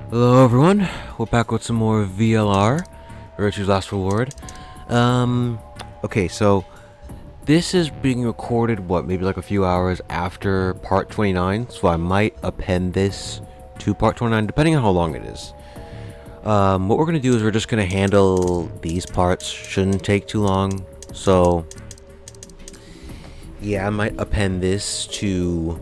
Hello everyone, we're back with some more VLR, Virtue's Last Reward. Okay, so this is being recorded, maybe like a few hours after part 29, so I might append this to part 29, depending on how long it is. What we're going to do is we're just going to handle these parts, shouldn't take too long, so yeah, I might append this to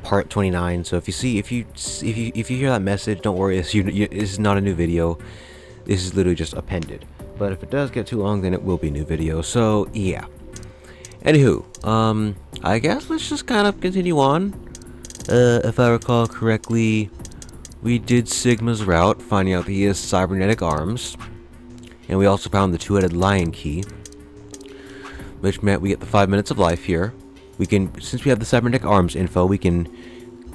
part 29. So if you hear that message, don't worry. This is not a new video. This is literally just appended. But if it does get too long, then it will be a new video. So yeah. Anywho, I guess let's just kind of continue on. If I recall correctly, we did Sigma's route, finding out that he has cybernetic arms, and we also found the two-headed lion key, which meant we get the 5 minutes of life here. We can, since we have the cybernetic arms info, we can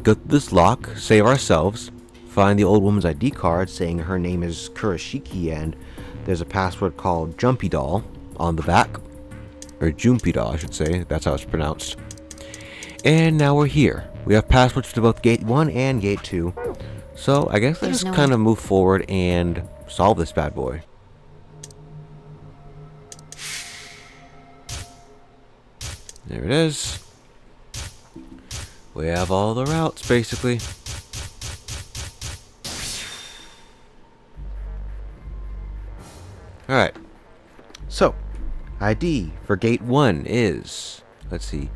go through this lock, save ourselves, find the old woman's ID card saying her name is Kurashiki, and there's a password called Jumpy Doll on the back. Or Jumpy Doll, I should say. That's how it's pronounced. And now we're here. We have passwords to both Gate 1 and Gate 2. So I guess let's just kind of move forward and solve this bad boy. There it is. We have all the routes, basically. Alright. So, ID for Gate 1 is, let's see,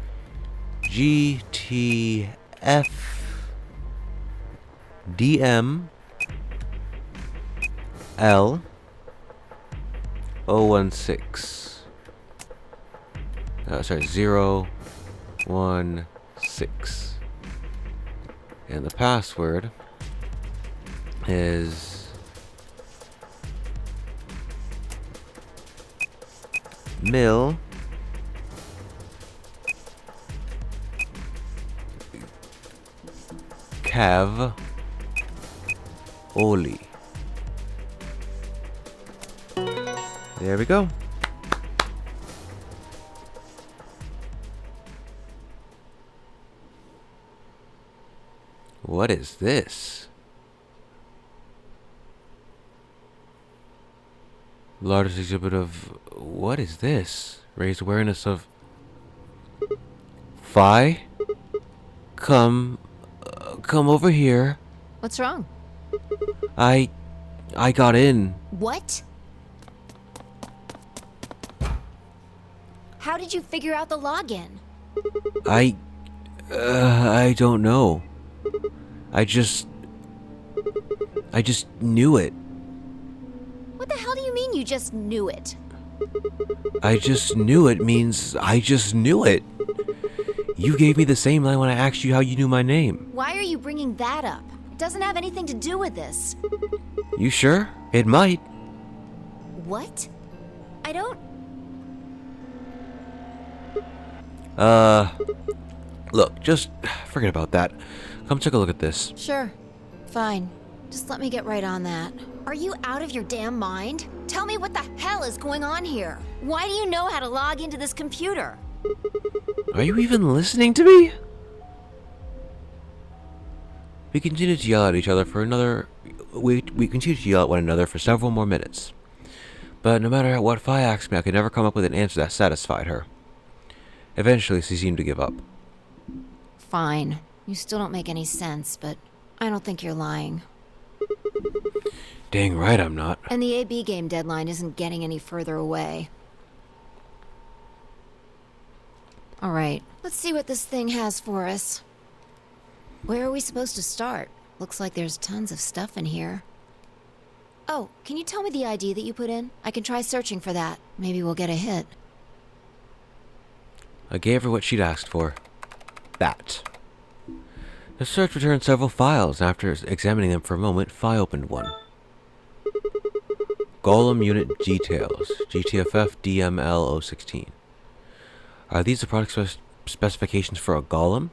GTF DM L 016. Sorry, 016. And the password is Mill Cav Oli. There we go. What is this? Largest exhibit of... What is this? Raise awareness of... Phi? Come over here. What's wrong? I got in. What? How did you figure out the login? I don't know. I just knew it. What the hell do you mean you just knew it? I just knew it means I just knew it. You gave me the same line when I asked you how you knew my name. Why are you bringing that up? It doesn't have anything to do with this. You sure? It might. What? I don't... Look, just forget about that. Come take a look at this. Sure. Fine. Just let me get right on that. Are you out of your damn mind? Tell me what the hell is going on here. Why do you know how to log into this computer? Are you even listening to me? We continued to yell at each other for another... We continued to yell at one another for several more minutes. But no matter what Phi asked me, I could never come up with an answer that satisfied her. Eventually, she seemed to give up. Fine. You still don't make any sense, but I don't think you're lying. Dang right I'm not. And the AB game deadline isn't getting any further away. Alright, let's see what this thing has for us. Where are we supposed to start? Looks like there's tons of stuff in here. Oh, can you tell me the ID that you put in? I can try searching for that. Maybe we'll get a hit. I gave her what she'd asked for. That. The search returned several files. After examining them for a moment, Phi opened one. Golem Unit Details. GTFF DML016. Are these the product specifications for a golem?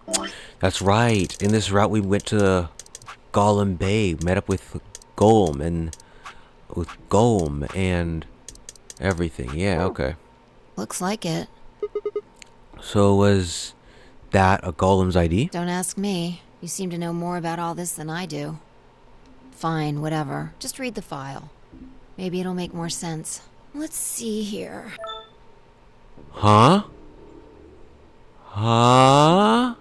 That's right. In this route, we went to Golem Bay, met up with Golem and everything. Yeah, okay. Looks like it. So was that a Golem's ID? Don't ask me. You seem to know more about all this than I do. Fine, whatever. Just read the file. Maybe it'll make more sense. Let's see here. Huh? Huh?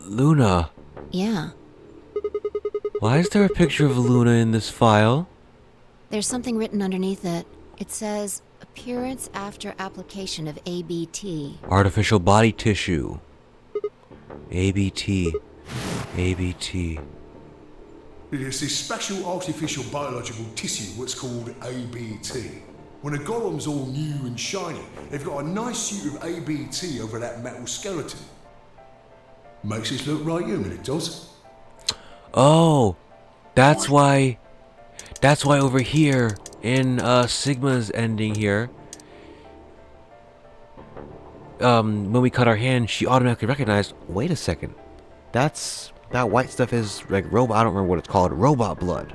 Luna. Yeah. Why is there a picture of Luna in this file? There's something written underneath it. It says, appearance after application of ABT. Artificial body tissue. ABT. ABT. It's this special artificial biological tissue what's called ABT. When a golem's all new and shiny, they've got a nice suit of ABT over that metal skeleton. Makes it look right human, it does. Oh, that's why over here in Sigma's ending here, when we cut our hand, she automatically recognized, wait a second, that white stuff is like robot, I don't remember what it's called, robot blood.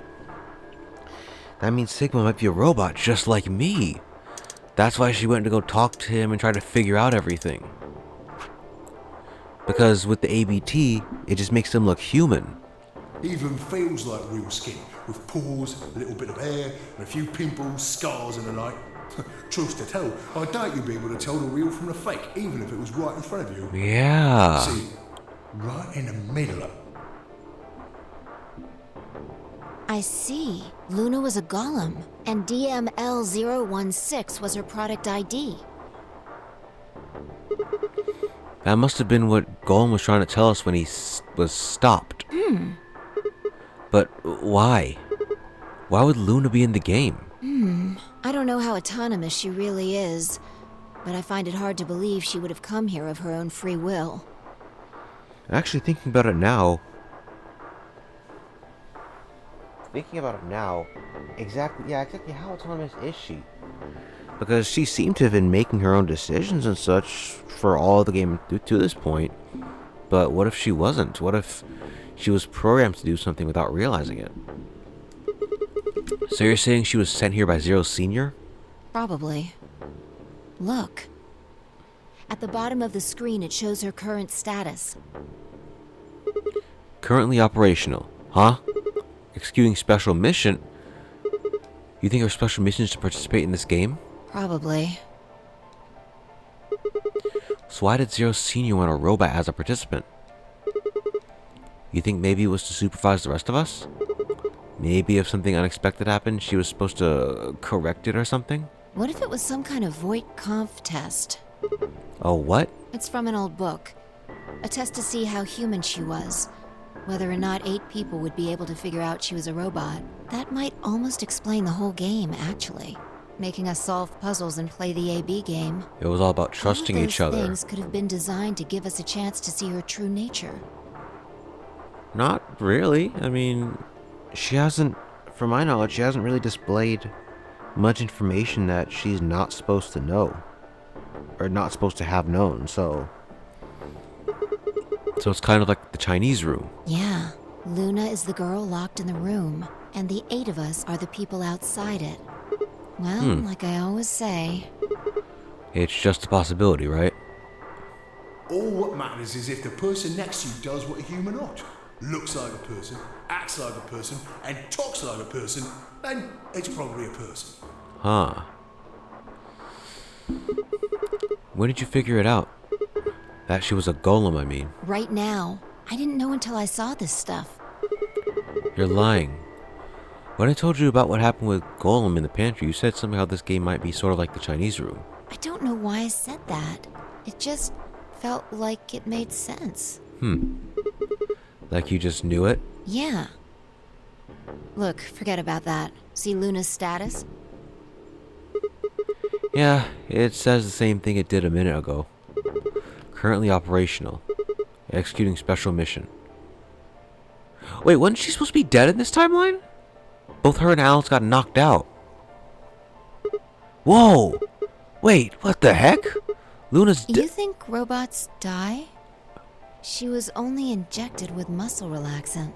That means Sigma might be a robot just like me. That's why she went to go talk to him and try to figure out everything. Because with the ABT, it just makes them look human. Even feels like real skin, with pores, a little bit of hair, and a few pimples, scars and the like. Truth to tell, I doubt you'd be able to tell the real from the fake, even if it was right in front of you. Yeah. See, right in the middle. I see. Luna was a golem, and DML016 was her product ID. That must have been what Golem was trying to tell us when he was stopped. But why? Why would Luna be in the game? I don't know how autonomous she really is, but I find it hard to believe she would have come here of her own free will. Actually, thinking about it now, exactly how autonomous is she? Because she seemed to have been making her own decisions and such for all of the game to this point. But what if she wasn't? What if she was programmed to do something without realizing it? So you're saying she was sent here by Zero Senior? Probably. Look. At the bottom of the screen, it shows her current status. Currently operational. Huh? Executing special mission? You think her special mission is to participate in this game? Probably. So why did Zero Senior want a robot as a participant? You think maybe it was to supervise the rest of us? Maybe if something unexpected happened, she was supposed to correct it or something? What if it was some kind of Voight-Kampff test? Oh, what? It's from an old book. A test to see how human she was. Whether or not 8 people would be able to figure out she was a robot. That might almost explain the whole game, actually. Making us solve puzzles and play the AB game. It was all about trusting each other. Things could have been designed to give us a chance to see her true nature. Not really. I mean, she hasn't, from my knowledge, she hasn't really displayed much information that she's not supposed to know. Or not supposed to have known, so it's kind of like the Chinese room. Yeah. Luna is the girl locked in the room, and the 8 of us are the people outside it. Well, like I always say... It's just a possibility, right? All what matters is if the person next to you does what a human ought. Looks like a person, acts like a person, and talks like a person, then it's probably a person. Huh. When did you figure it out? That she was a golem, I mean. Right now. I didn't know until I saw this stuff. You're lying. When I told you about what happened with Golem in the pantry, you said somehow this game might be sort of like the Chinese room. I don't know why I said that. It just felt like it made sense. Like you just knew it? Yeah. Look, forget about that. See Luna's status? Yeah, it says the same thing it did a minute ago. Currently operational. Executing special mission. Wait, wasn't she supposed to be dead in this timeline? Both her and Alice got knocked out. Whoa! Wait, what the heck? Luna's You think robots die? She was only injected with muscle relaxant.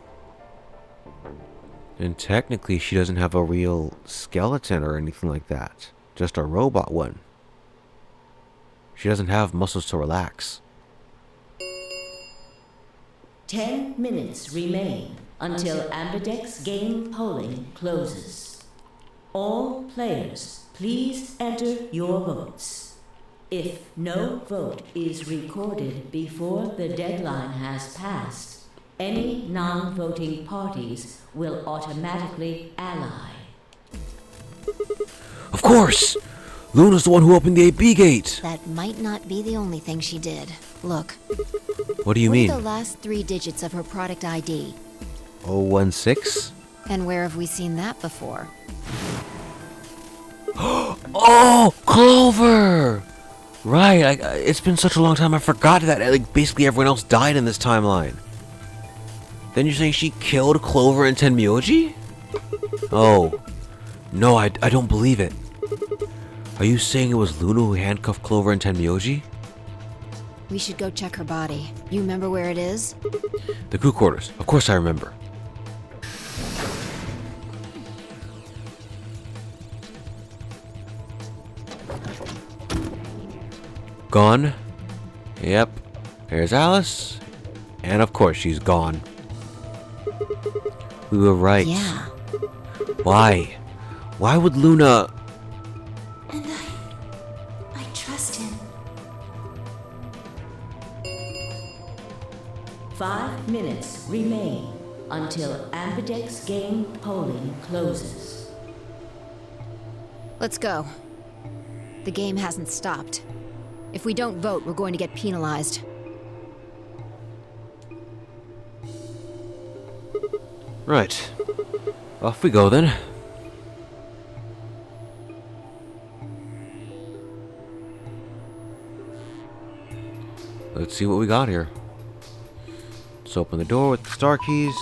And technically she doesn't have a real skeleton or anything like that. Just a robot one. She doesn't have muscles to relax. 10 minutes remain until Ambidex game polling closes. All players, please enter your votes. If no vote is recorded before the deadline has passed, any non-voting parties will automatically ally. Of course! Luna's the one who opened the AB gate! That might not be the only thing she did. Look. What do you What mean? are the last 3 digits of her product ID? 016? And where have we seen that before? Oh! Clover! Right, it's been such a long time I forgot that like basically everyone else died in this timeline. Then you're saying she killed Clover and Tenmyoji? Oh. No, I don't believe it. Are you saying it was Luna who handcuffed Clover and Tenmyoji? We should go check her body. You remember where it is? The crew quarters. Of course I remember. Gone. Yep. There's Alice. And of course she's gone. We were right. Yeah. Why? Why would Luna... And I trust him. 5 minutes remain until Ambidex game polling closes. Let's go. The game hasn't stopped. If we don't vote, we're going to get penalized. Right. Off we go then. Let's see what we got here. Let's open the door with the star keys.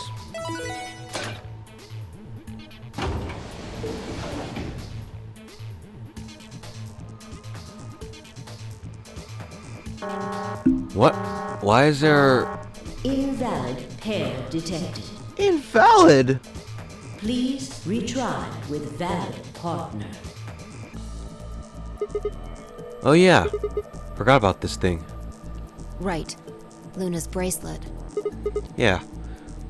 What? Why is there... Invalid pair detected. Invalid? Please retry with valid partner. Oh yeah. Forgot about this thing. Right. Luna's bracelet. Yeah.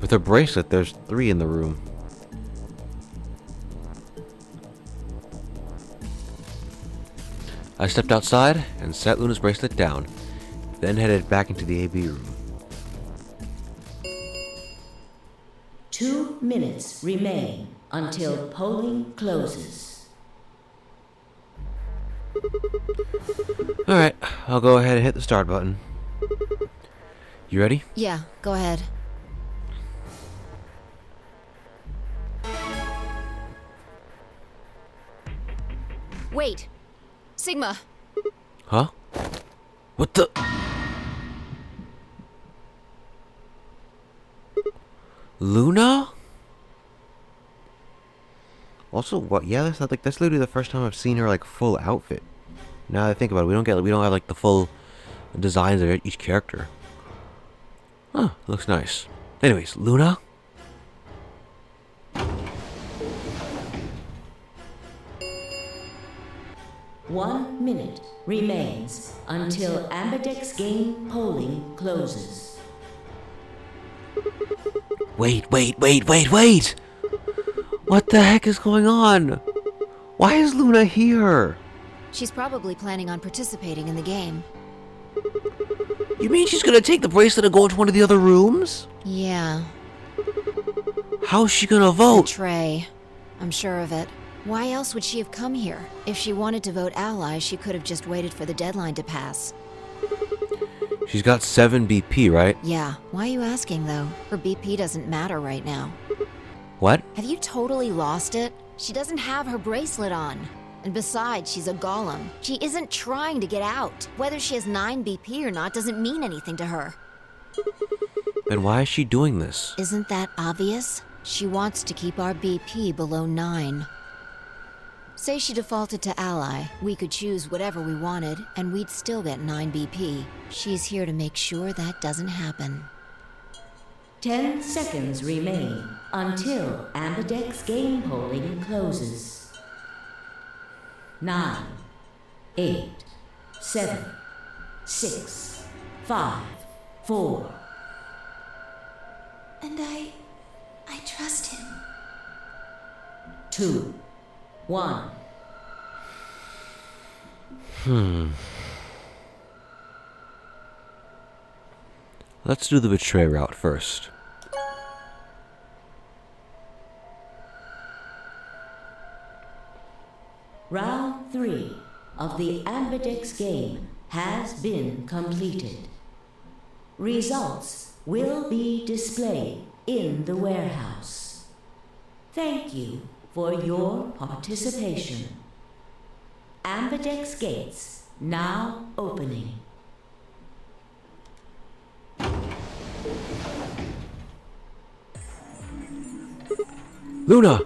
With her bracelet, there's 3 in the room. I stepped outside and set Luna's bracelet down, then headed back into the AB room. 2 minutes remain until polling closes. Alright, I'll go ahead and hit the start button. You ready? Yeah, go ahead. Wait! Sigma! Huh? What the? Luna? Also, what? Yeah, that's literally the first time I've seen her like full outfit. Now that I think about it, we don't have like the full designs of each character. Huh? Looks nice. Anyways, Luna. 1 minute remains until Ambidex game polling closes. Wait! What the heck is going on? Why is Luna here? She's probably planning on participating in the game. You mean she's gonna take the bracelet and go into one of the other rooms? Yeah. How's she gonna vote? Betray. I'm sure of it. Why else would she have come here? If she wanted to vote ally, she could have just waited for the deadline to pass. She's got 7 BP, right? Yeah. Why are you asking, though? Her BP doesn't matter right now. What? Have you totally lost it? She doesn't have her bracelet on. And besides, she's a golem. She isn't trying to get out. Whether she has 9 BP or not doesn't mean anything to her. Then why is she doing this? Isn't that obvious? She wants to keep our BP below 9. Say she defaulted to ally, we could choose whatever we wanted, and we'd still get 9 BP. She's here to make sure that doesn't happen. 10 seconds remain until Ambidex game polling closes. 9, 8, 7, 6, 5, 4, 2, 1. Let's do the betray route first. Round 3 of the Ambidex game has been completed. Results will be displayed in the warehouse. Thank you for your participation. Ambidex gates now opening. Luna!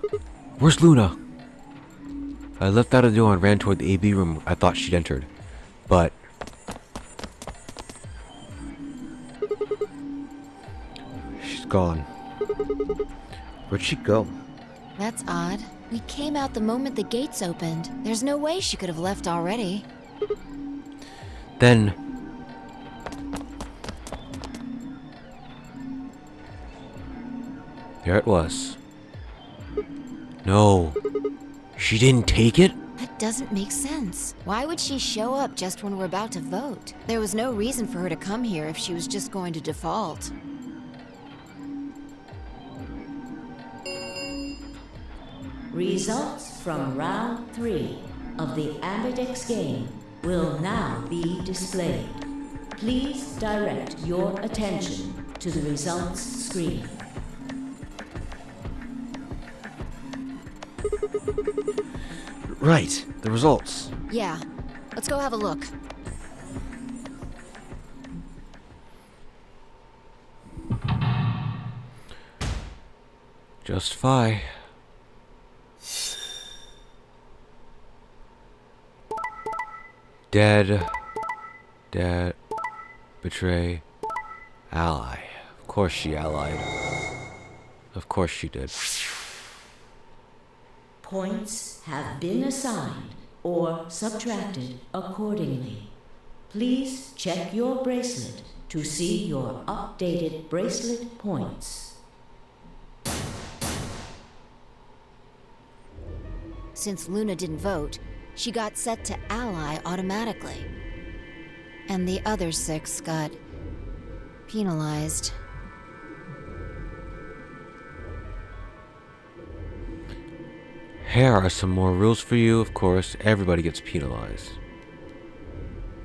Where's Luna? I left out a door and ran toward the AB room I thought she'd entered. But... she's gone. Where'd she go? That's odd. We came out the moment the gates opened. There's no way she could have left already. Then... there it was. No. She didn't take it? That doesn't make sense. Why would she show up just when we're about to vote? There was no reason for her to come here if she was just going to default. Results from round 3 of the Ambidex game will now be displayed. Please direct your attention to the results screen. Right, the results. Yeah, let's go have a look. Just fine. Dead. Dead. Betray. Ally. Of course she allied. Of course she did. Points have been assigned or subtracted accordingly. Please check your bracelet to see your updated bracelet points. Since Luna didn't vote, she got set to ally automatically. And the other 6 got penalized. Here are some more rules for you. Of course, everybody gets penalized.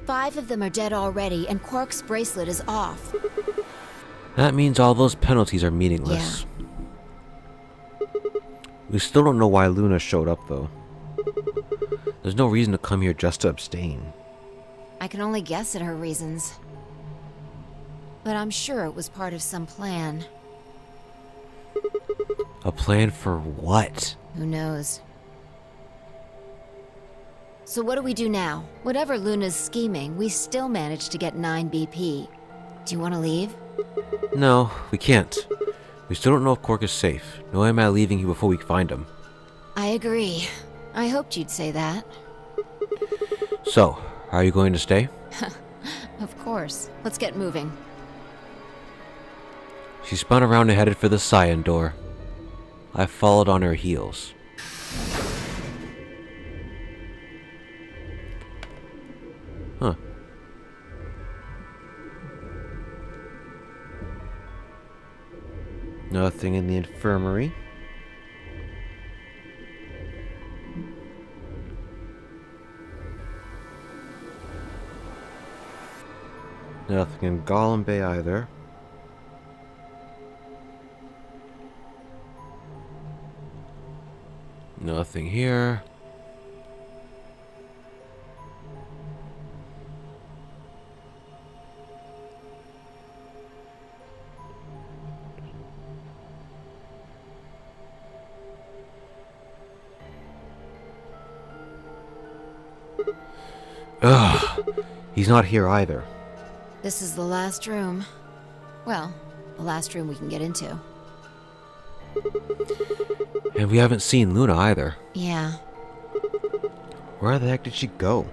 5 of them are dead already, and Quark's bracelet is off. That means all those penalties are meaningless. We still don't know why Luna showed up, though. There's no reason to come here just to abstain. I can only guess at her reasons. But I'm sure it was part of some plan. A plan for what? Who knows? So what do we do now? Whatever Luna's scheming, we still managed to get 9 BP. Do you want to leave? No, we can't. We still don't know if Quark is safe. No way am I leaving you before we find him. I agree. I hoped you'd say that. So, are you going to stay? Of course. Let's get moving. She spun around and headed for the Cyan door. I followed on her heels. Huh. Nothing in the infirmary. Nothing in Golem Bay either. Nothing here. Ugh, he's not here either. This is the last room. Well, the last room we can get into. And we haven't seen Luna either. Yeah. Where the heck did she go?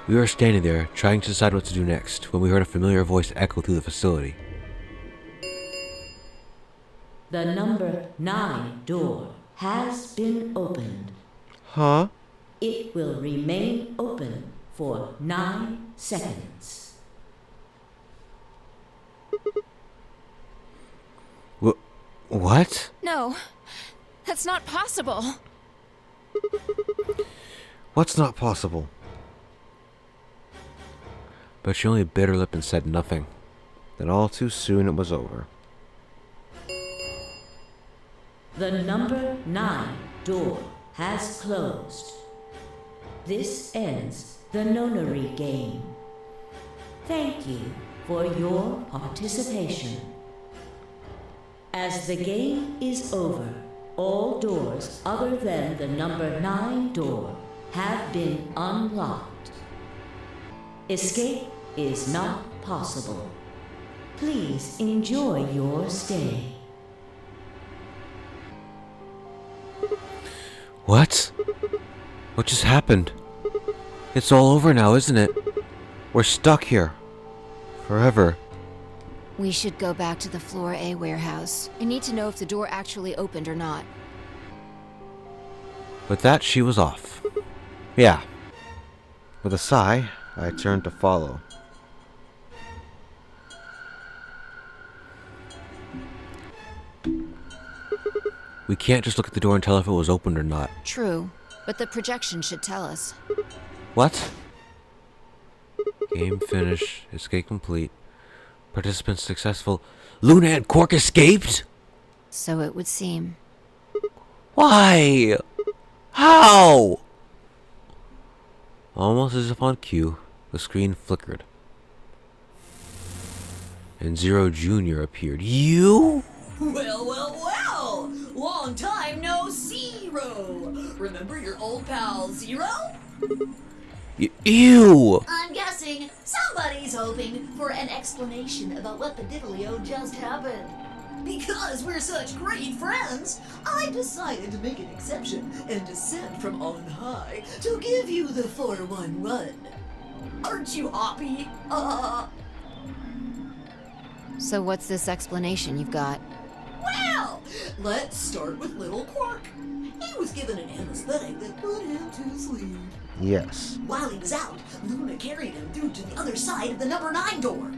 We were standing there, trying to decide what to do next, when we heard a familiar voice echo through the facility. The number 9 door has been opened. Huh? It will remain open for 9 seconds. What? No, that's not possible. What's not possible? But she only bit her lip and said nothing. Then all too soon it was over. The number 9 door has closed. This ends the nonary game. Thank you for your participation. As the game is over, all doors other than the number 9 door have been unlocked. Escape is not possible. Please enjoy your stay. What? What just happened? It's all over now, isn't it? We're stuck here. Forever. We should go back to the Floor A warehouse. I need to know if the door actually opened or not. With that, she was off. Yeah. With a sigh, I turned to follow. We can't just look at the door and tell if it was opened or not. True, but the projection should tell us. What? Game finished. Escape complete. Participants successful. Luna and Quark escaped? So it would seem. Why? How? Almost as if on cue, the screen flickered. And Zero Jr. appeared. You? Well, well, well! Long time no Zero! Remember your old pal Zero? Ew! I'm guessing somebody's hoping for an explanation about what the diddly-o just happened. Because we're such great friends, I decided to make an exception and descend from on high to give you the 411. Aren't you happy? So what's this explanation you've got? Well, let's start with little Quark. He was given an anesthetic that put him to sleep. Yes. While he was out, Luna carried him through to the other side of the number 9 door.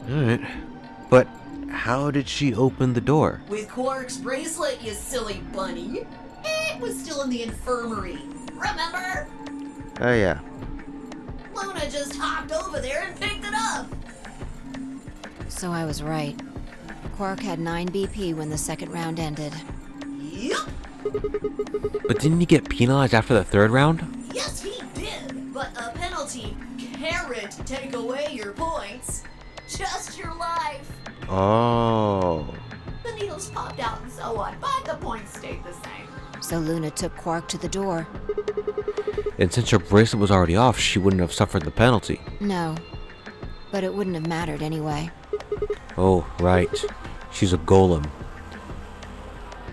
Alright. But how did she open the door? With Quark's bracelet, you silly bunny. It was still in the infirmary. Remember? Oh, yeah. Luna just hopped over there and picked it up. So I was right. Quark had 9 BP when the second round ended. Yep. But didn't he get penalized after the third round? Yes, he did. But a penalty can't take away your points. Just your life. Oh. The needles popped out and so on, but the points stayed the same. So Luna took Quark to the door. And since her bracelet was already off, she wouldn't have suffered the penalty. No. But it wouldn't have mattered anyway. Oh, right. She's a golem.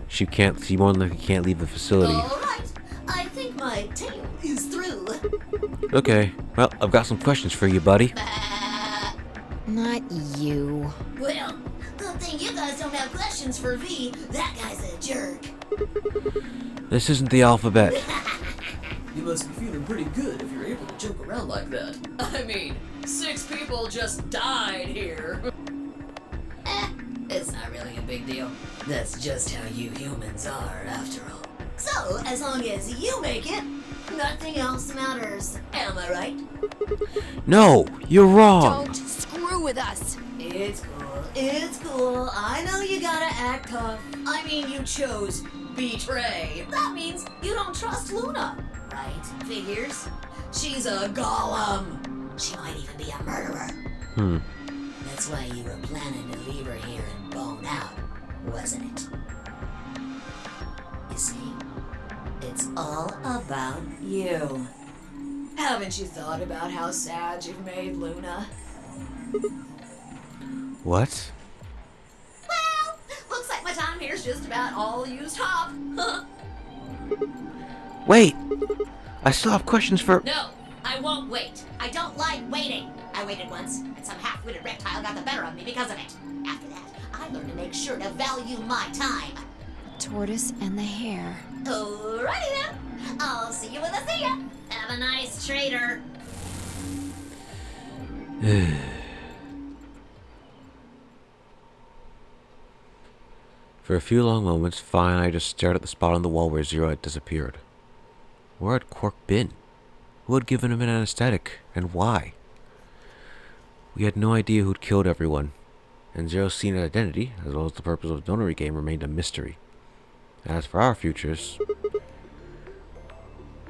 She more than likely can't leave the facility. All right. I think my tale is through. Okay. Well, I've got some questions for you, buddy. Not you. Well, good thing you guys don't have questions for V. That guy's a jerk. This isn't the alphabet. You must be feeling pretty good if you're able to joke around like that. I mean, 6 people just died here. It's not really a big deal. That's just how you humans are, after all. So, as long as you make it, nothing else matters. Am I right? No, you're wrong. Don't screw with us. It's cool. It's cool. I know you gotta act tough. I mean, you chose betray. That means you don't trust Luna. Right? Figures? She's a golem. She might even be a murderer. That's why you were planning to leave her here and bone out, wasn't it? You see? It's all about you. Haven't you thought about how sad you've made Luna? What? Well, looks like my time here's just about all used up. Wait! I still have questions for... No, I won't wait. I don't like waiting. I waited once, and some half-witted reptile got the better of me because of it. After that, I learned to make sure to value my time. The tortoise and the hare. Alrighty then. I'll see you when I see ya. Have a nice trader. For a few long moments, Fi and I just stared at the spot on the wall where Zero had disappeared. Where had Quark been? Who had given him an anesthetic, and why? We had no idea who'd killed everyone, and Zero's seen identity, as well as the purpose of the donor game, remained a mystery. As for our futures,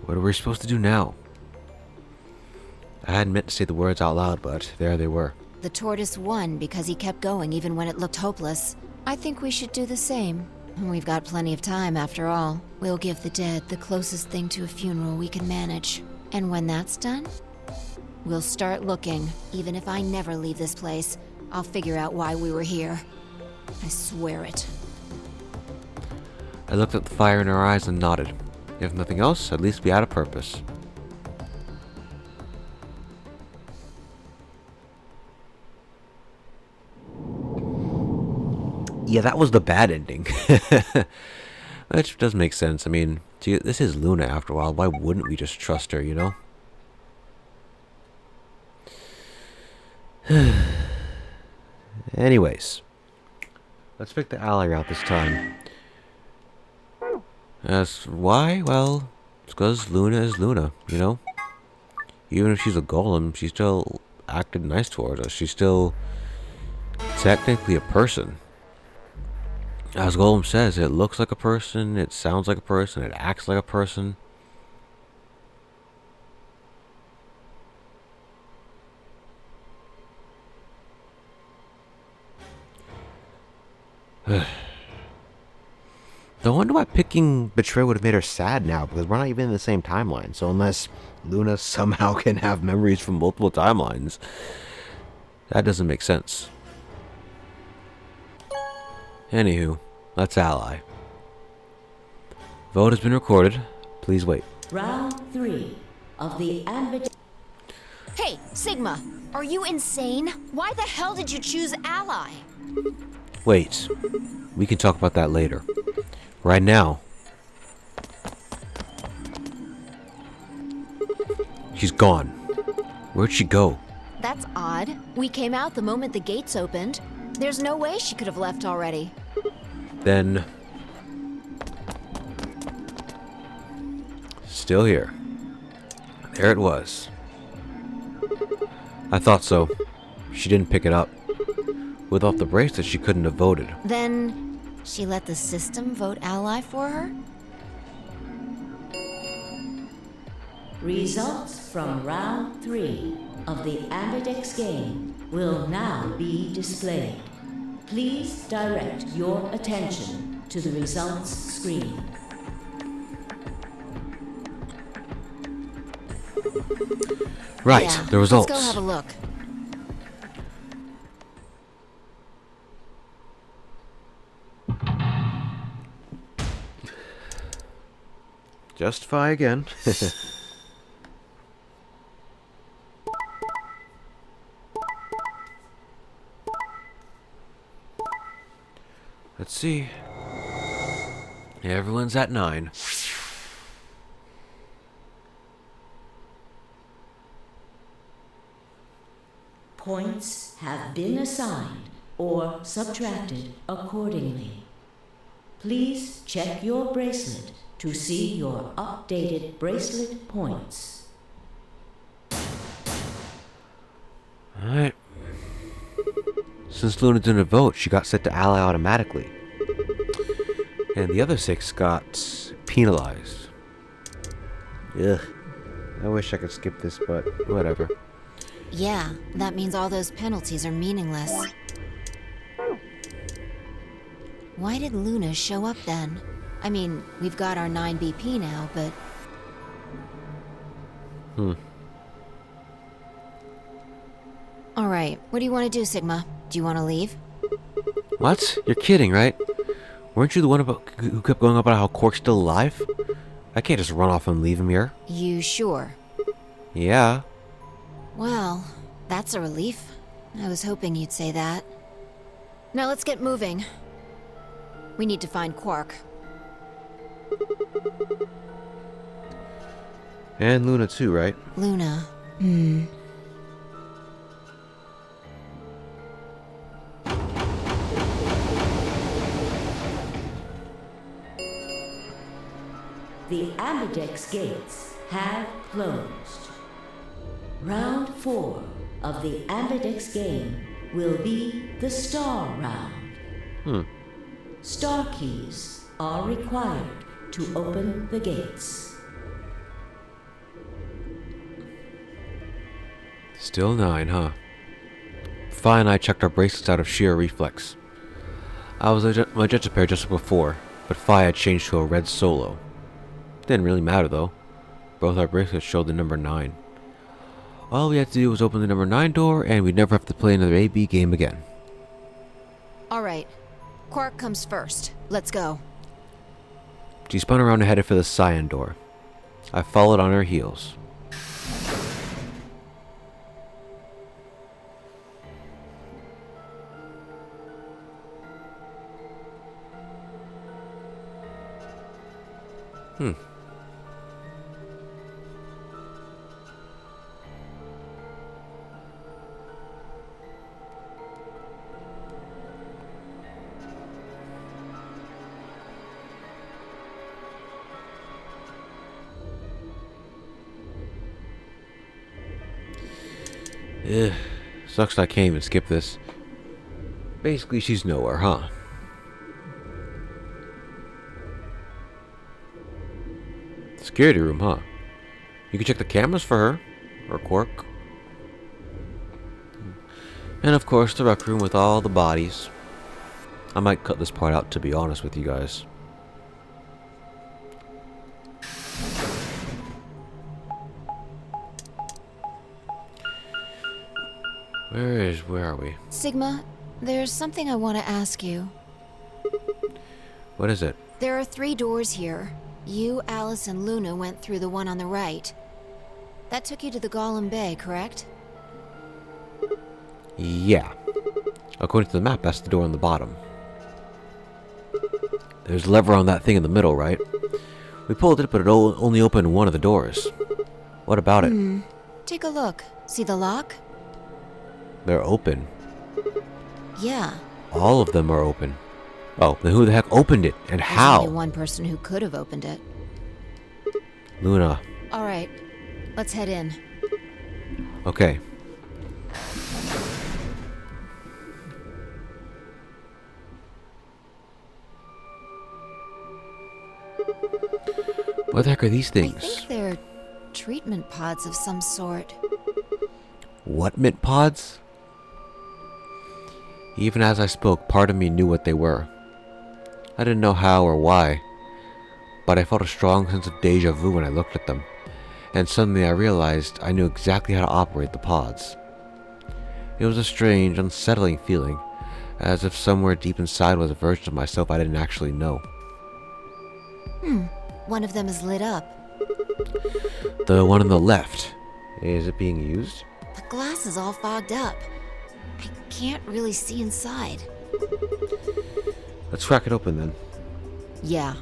what are we supposed to do now? I hadn't meant to say the words out loud, but there they were. The tortoise won because he kept going even when it looked hopeless. I think we should do the same. We've got plenty of time after all. We'll give the dead the closest thing to a funeral we can manage. And when that's done, we'll start looking. Even if I never leave this place, I'll figure out why we were here. I swear it. I looked at the fire in her eyes and nodded. If nothing else, at least we had a purpose. Yeah, that was the bad ending. Which does make sense. I mean, gee, this is Luna after a while. Why wouldn't we just trust her, you know? Anyways, let's pick the ally route this time. As why? Well, it's because Luna is Luna, you know? Even if she's a golem, she still acted nice towards us. She's still technically a person. As Golem says, it looks like a person, it sounds like a person, it acts like a person. I wonder why picking Betray would have made her sad now, because we're not even in the same timeline. So unless Luna somehow can have memories from multiple timelines, that doesn't make sense. Anywho, let's ally. Vote has been recorded. Please wait. Round 3 of the Ambidex. Hey, Sigma, are you insane? Why the hell did you choose ally? Wait. We can talk about that later. Right now. She's gone. Where'd she go? That's odd. We came out the moment the gates opened. There's no way she could have left already. Then... still here. There it was. I thought so. She didn't pick it up. Without the bracelet, she couldn't have voted. Then she let the system vote ally for her? Results from round 3 of the Ambidex game will now be displayed. Please direct your attention to the results screen. Right, Yeah, the results. Let's go have a look. Justify again. Let's see. Everyone's at 9. Points have been assigned or subtracted accordingly. Please check your bracelet to see your updated bracelet points. Alright. Since Luna didn't vote, she got set to ally automatically. And the other 6 got penalized. Ugh. I wish I could skip this, but whatever. Yeah, that means all those penalties are meaningless. Why did Luna show up then? I mean, we've got our 9 BP now, but... Alright, what do you want to do, Sigma? Do you want to leave? What? You're kidding, right? Weren't you the one who kept going about how Quark's still alive? I can't just run off and leave him here. You sure? Yeah. Well, That's a relief. I was hoping you'd say that. Now let's get moving. We need to find Quark. And Luna too, right? Luna. The Amberdex gates have closed. Round 4 of the Amberdex game will be the Star Round. Star keys are required to open the gates. Still 9, huh? Fi and I checked our bracelets out of sheer reflex. I was magenta pair just before, but Fi had changed to a red solo. Didn't really matter though. Both our bracelets showed the number 9. All we had to do was open the number 9 door, and we'd never have to play another AB game again. Alright. Quark comes first. Let's go. She spun around and headed for the cyan door. I followed on her heels. Ugh, sucks I can't even skip this. Basically, she's nowhere, huh? Security room, huh? You can check the cameras for her. Or Quark. And of course, the rec room with all the bodies. I might cut this part out, to be honest with you guys. Where are we? Sigma, there's something I want to ask you. What is it? There are 3 doors here. You, Alice, and Luna went through the one on the right. That took you to the Golem Bay, correct? Yeah. According to the map, that's the door on the bottom. There's a lever on that thing in the middle, right? We pulled it, but it only opened one of the doors. What about it? Take a look. See the lock? They're open. Yeah. All of them are open. Oh, then who the heck opened it? And There's how? only one person who could have opened it. Luna. Alright. Let's head in. Okay. What the heck are these I things? think they're treatment pods of some sort. What mint pods? Even as I spoke, part of me knew what they were. I didn't know how or why, but I felt a strong sense of deja vu when I looked at them, and suddenly I realized I knew exactly how to operate the pods. It was a strange, unsettling feeling, as if somewhere deep inside was a version of myself I didn't actually know. One of them is lit up. The one on the left. Is it being used? The glass is all fogged up. I can't really see inside. Let's crack it open then. Yeah.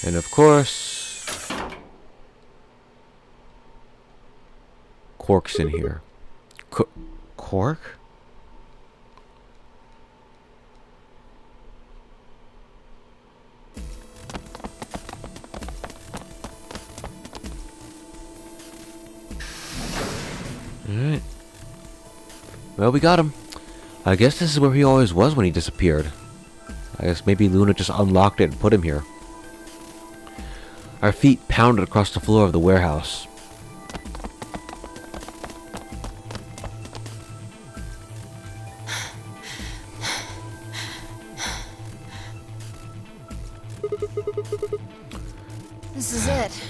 And of course, Quark's in here. Quark? Alright. Well, we got him. I guess this is where he always was when he disappeared. I guess maybe Luna just unlocked it and put him here. Our feet pounded across the floor of the warehouse. This is it.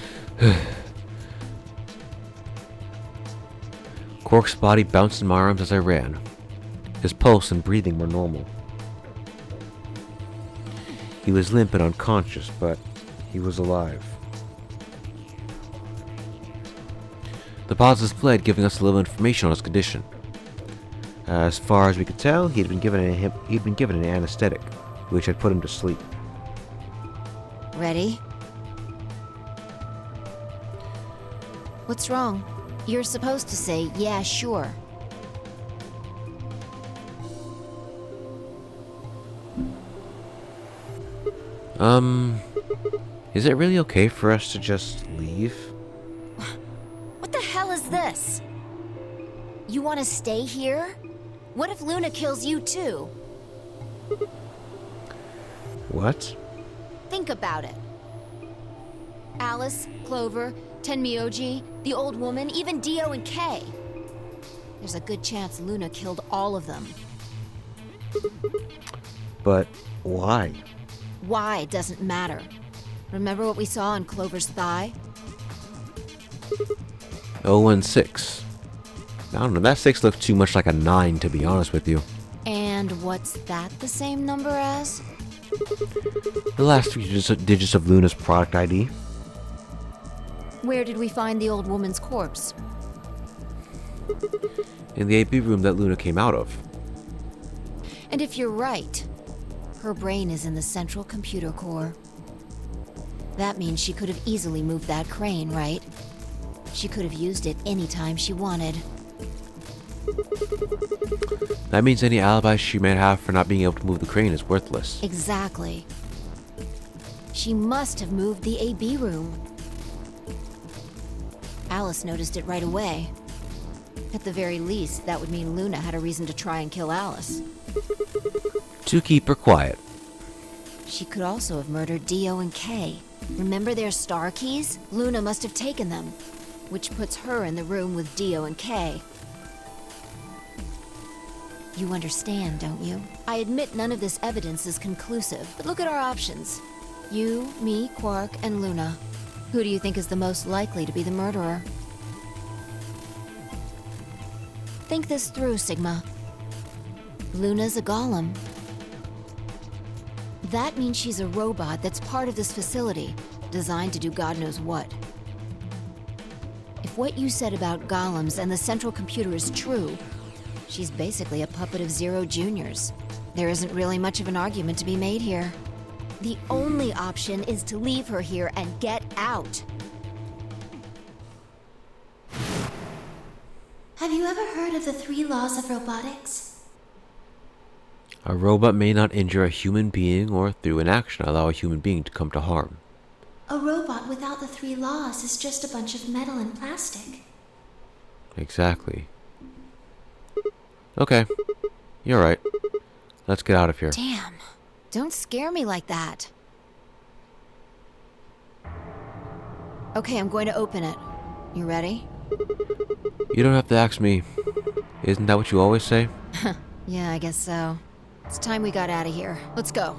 Quark's body bounced in my arms as I ran. His pulse and breathing were normal. He was limp and unconscious, but he was alive. The boss has fled, giving us a little information on his condition. As far as we could tell, he'd been given an anesthetic, which had put him to sleep. Ready? What's wrong? You're supposed to say, yeah, sure. Is it really okay for us to just leave? What the hell is this? You want to stay here? What if Luna kills you too? What? Think about it. Alice, Clover, Tenmyoji, the old woman, even Dio and Kay. There's a good chance Luna killed all of them. But why? Why doesn't matter. Remember what we saw on Clover's thigh? 016. I don't know, that 6 looked too much like a 9, to be honest with you. And what's that the same number as? The last 3 digits of Luna's product ID. Where did we find the old woman's corpse? In the AB room that Luna came out of. And if you're right, her brain is in the central computer core. That means she could have easily moved that crane, right? She could have used it anytime she wanted. That means any alibi she might have for not being able to move the crane is worthless. Exactly. She must have moved the AB room. Alice noticed it right away. At the very least, that would mean Luna had a reason to try and kill Alice. To keep her quiet. She could also have murdered Dio and Kay. Remember their star keys? Luna must have taken them, which puts her in the room with Dio and Kay. You understand, don't you? I admit none of this evidence is conclusive, but look at our options. You, me, Quark, and Luna. Who do you think is the most likely to be the murderer? Think this through, Sigma. Luna's a golem. That means she's a robot that's part of this facility, designed to do God knows what. If what you said about golems and the central computer is true, she's basically a puppet of Zero Junior's. There isn't really much of an argument to be made here. The only option is to leave her here and get out. Have you ever heard of the 3 laws of robotics? A robot may not injure a human being or through an action allow a human being to come to harm. A robot without the 3 laws is just a bunch of metal and plastic. Exactly. Okay. You're right. Let's get out of here. Damn. Don't scare me like that. Okay, I'm going to open it. You ready? You don't have to ask me. Isn't that what you always say? Yeah, I guess so. It's time we got out of here. Let's go.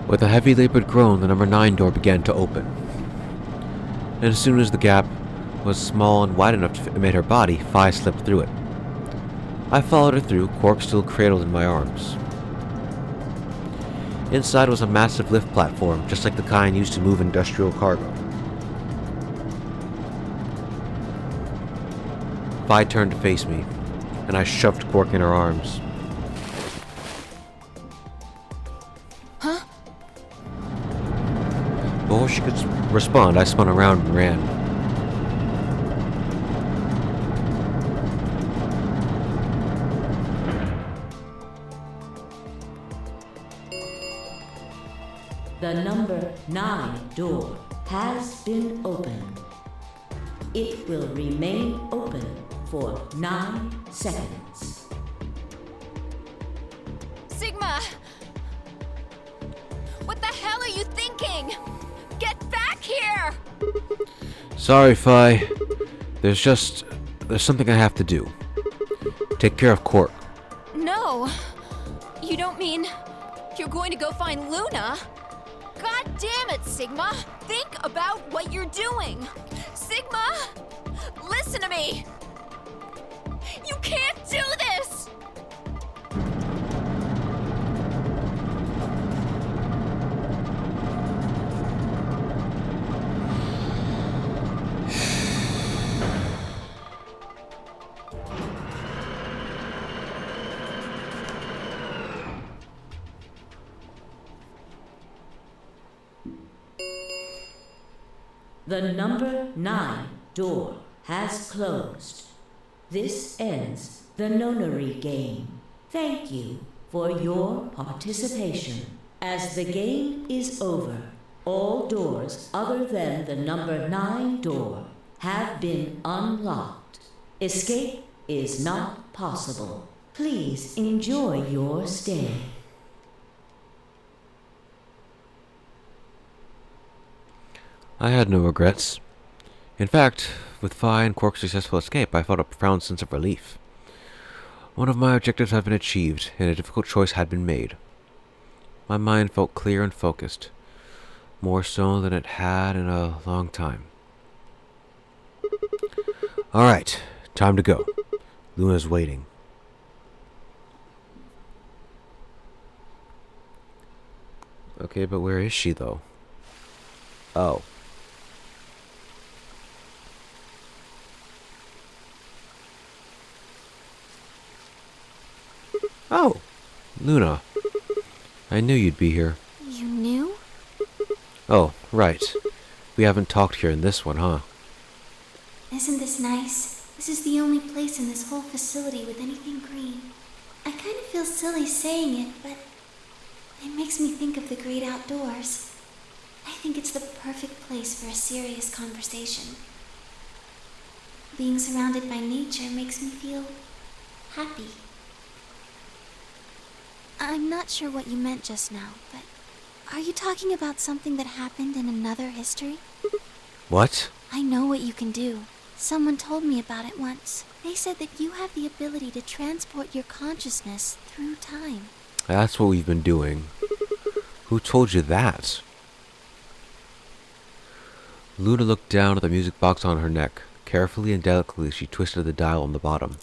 With a heavy labored groan, the number 9 door began to open. And as soon as the gap was small and wide enough to admit her body, Phi slipped through it. I followed her through, Quark still cradled in my arms. Inside was a massive lift platform, just like the kind used to move industrial cargo. Phi turned to face me, and I shoved Quark in her arms. Huh? Before she could respond, I spun around and ran. The number 9 door has been opened. It will remain open for 9 seconds. Sigma! What the hell are you thinking? Get back here! Sorry, Phi. There's something I have to do. Take care of Quark. No! You don't mean you're going to go find Luna? God damn it, Sigma! Think about what you're doing! Sigma! Listen to me! can't do this! The number 9 door has closed. This ends the nonary game. Thank you for your participation. As the game is over, all doors other than the number 9 door have been unlocked. Escape is not possible. Please enjoy your stay. I had no regrets. In fact, with Fi and Quark's successful escape, I felt a profound sense of relief. One of my objectives had been achieved, and a difficult choice had been made. My mind felt clear and focused, more so than it had in a long time. Alright, time to go. Luna's waiting. Okay, but where is she, though? Oh. Oh, Luna. I knew you'd be here. You knew? Oh, right. We haven't talked here in this one, huh? Isn't this nice? This is the only place in this whole facility with anything green. I kind of feel silly saying it, but it makes me think of the great outdoors. I think it's the perfect place for a serious conversation. Being surrounded by nature makes me feel happy. I'm not sure what you meant just now, but are you talking about something that happened in another history? What? I know what you can do. Someone told me about it once. They said that you have the ability to transport your consciousness through time. That's what we've been doing. Who told you that? Luna looked down at the music box on her neck. Carefully and delicately, she twisted the dial on the bottom.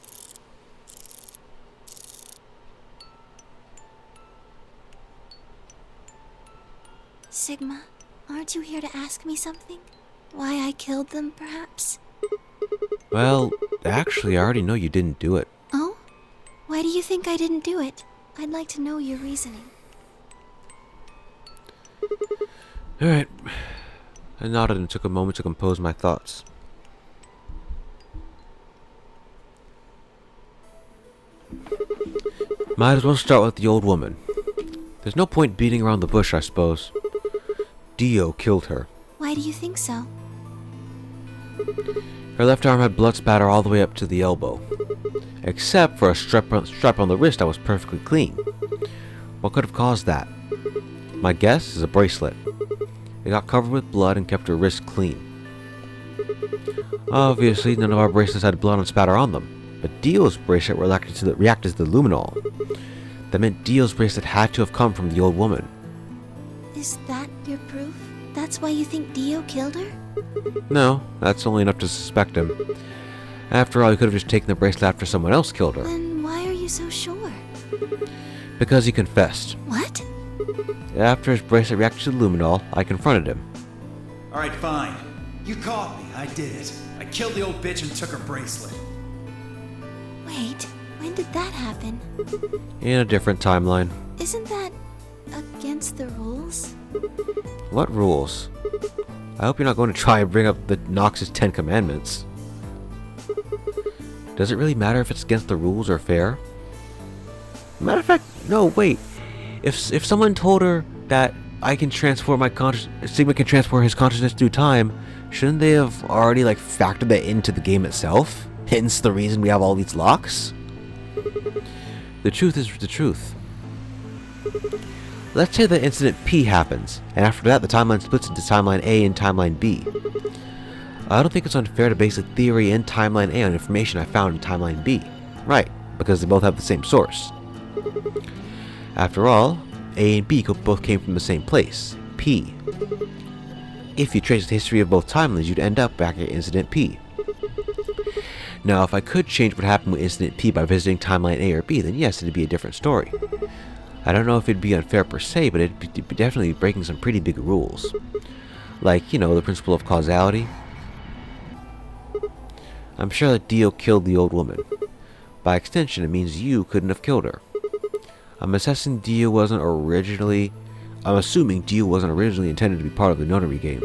Sigma, aren't you here to ask me something? Why I killed them, perhaps? Well, actually, I already know you didn't do it. Oh? Why do you think I didn't do it? I'd like to know your reasoning. Alright. I nodded and took a moment to compose my thoughts. Might as well start with the old woman. There's no point beating around the bush, I suppose. Dio killed her. Why do you think so? Her left arm had blood spatter all the way up to the elbow. Except for a strap on the wrist that was perfectly clean. What could have caused that? My guess is a bracelet. It got covered with blood and kept her wrist clean. Obviously, none of our bracelets had blood and spatter on them, but Dio's bracelet reacted to the luminol. That meant Dio's bracelet had to have come from the old woman. Is that your proof? That's why you think Dio killed her? No, that's only enough to suspect him. After all, he could have just taken the bracelet after someone else killed her. Then why are you so sure? Because he confessed. What? After his bracelet reacted to the luminol, I confronted him. Alright, fine. You caught me. I did it. I killed the old bitch and took her bracelet. Wait, when did that happen? In a different timeline. Isn't that against the rules? What rules? I hope you're not going to try and bring up the Nox's 10 Commandments. Does it really matter if it's against the rules or fair? Matter of fact, no, wait. If someone told her that I can transfer my Sigma can transfer his consciousness through time, shouldn't they have already factored that into the game itself? Hence the reason we have all these locks? The truth is the truth. Let's say that incident P happens, and after that the timeline splits into timeline A and timeline B. I don't think it's unfair to base a theory in timeline A on information I found in timeline B. Right, because they both have the same source. After all, A and B both came from the same place, P. If you trace the history of both timelines, you'd end up back at incident P. Now, if I could change what happened with Incident P by visiting Timeline A or B, then yes, it'd be a different story. I don't know if it'd be unfair per se, but it'd be definitely breaking some pretty big rules. Like, you know, the principle of causality. I'm sure that Dio killed the old woman. By extension, it means you couldn't have killed her. I'm assuming Dio wasn't originally intended to be part of the notary game.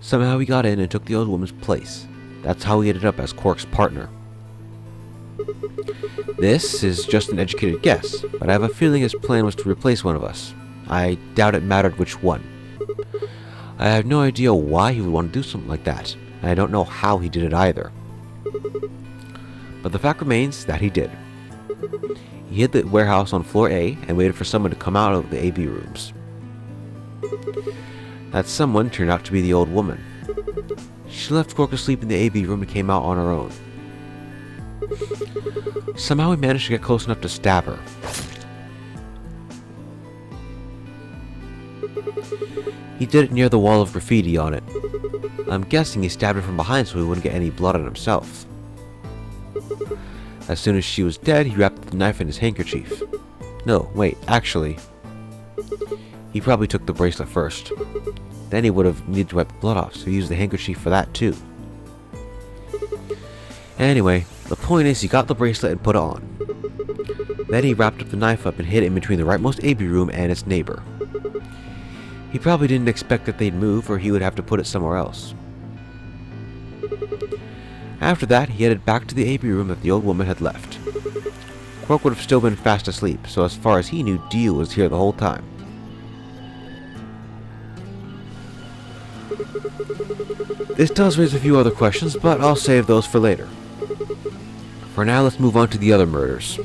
Somehow he got in and took the old woman's place. That's how he ended up as Quark's partner. This is just an educated guess, but I have a feeling his plan was to replace one of us. I doubt it mattered which one. I have no idea why he would want to do something like that, and I don't know how he did it either. But the fact remains that he did. He hid the warehouse on floor A and waited for someone to come out of the AB rooms. That someone turned out to be the old woman. She left Quark asleep in the AB room and came out on her own. Somehow he managed to get close enough to stab her. He did it near the wall of graffiti on it. I'm guessing he stabbed her from behind so he wouldn't get any blood on himself. As soon as she was dead, he wrapped the knife in his handkerchief. No, wait, actually, he probably took the bracelet first. Then he would have needed to wipe the blood off, so he used the handkerchief for that too. Anyway, the point is he got the bracelet and put it on. Then he wrapped up the knife up and hid it in between the rightmost AB room and its neighbor. He probably didn't expect that they'd move, or he would have to put it somewhere else. After that, he headed back to the AB room that the old woman had left. Quark would have still been fast asleep, so as far as he knew, Dio was here the whole time. This does raise a few other questions, but I'll save those for later. For now, let's move on to the other murders.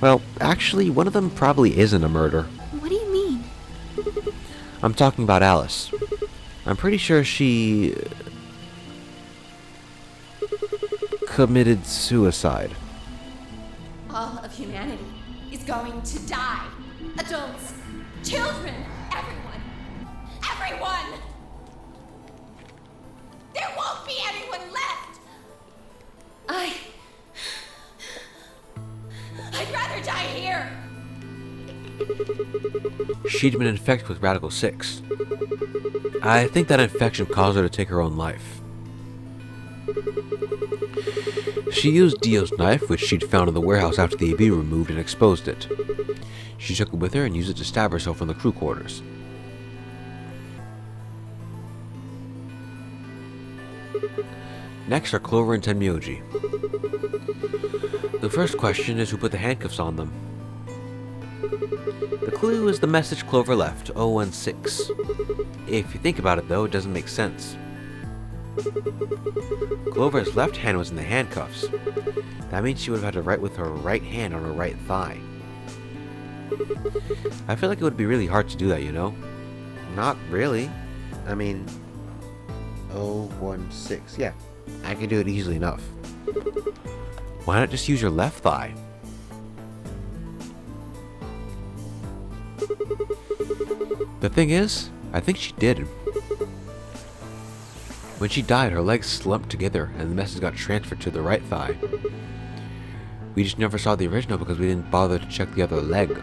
Well, actually, one of them probably isn't a murder. What do you mean? I'm talking about Alice. I'm pretty sure she committed suicide. All of humanity is going to die. Adults, children, everyone. Everyone! There won't be anyone left! I'd rather die here! She'd been infected with Radical 6. I think that infection caused her to take her own life. She used Dio's knife, which she'd found in the warehouse after the AB removed, and exposed it. She took it with her and used it to stab herself in the crew quarters. Next are Clover and Tenmyoji. The first question is who put the handcuffs on them. The clue is the message Clover left, 016. If you think about it though, it doesn't make sense. Clover's left hand was in the handcuffs. That means she would have had to write with her right hand on her right thigh. I feel like it would be really hard to do that, you know? Not really. I mean, 016, yeah. I can do it easily enough. Why not just use your left thigh? The thing is, I think she did. When she died, her legs slumped together and the message got transferred to the right thigh. We just never saw the original because we didn't bother to check the other leg.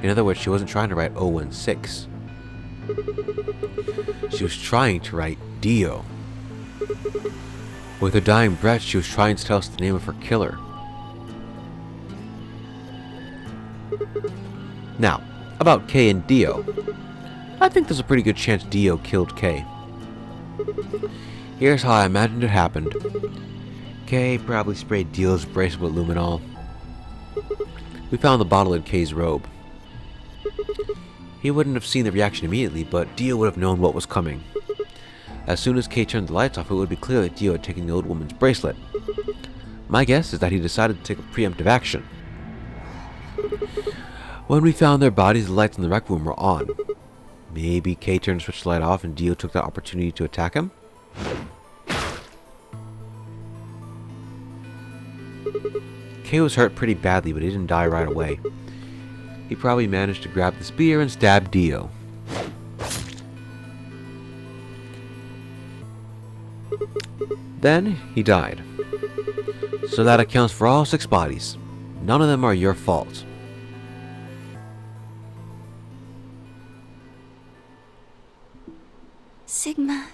In other words, she wasn't trying to write 016. She was trying to write Dio. With her dying breath, she was trying to tell us the name of her killer. Now, about Kay and Dio. I think there's a pretty good chance Dio killed Kay. Here's how I imagined it happened. Kay probably sprayed Dio's bracelet with luminol. We found the bottle in Kay's robe. He wouldn't have seen the reaction immediately, but Dio would have known what was coming. As soon as Kay turned the lights off, it would be clear that Dio had taken the old woman's bracelet. My guess is that he decided to take a preemptive action. When we found their bodies, the lights in the rec room were on. Maybe Kay turned the switch light off and Dio took that opportunity to attack him? Kay was hurt pretty badly, but he didn't die right away. He probably managed to grab the spear and stab Dio. Then he died. So that accounts for all 6 bodies. None of them are your fault. Sigma,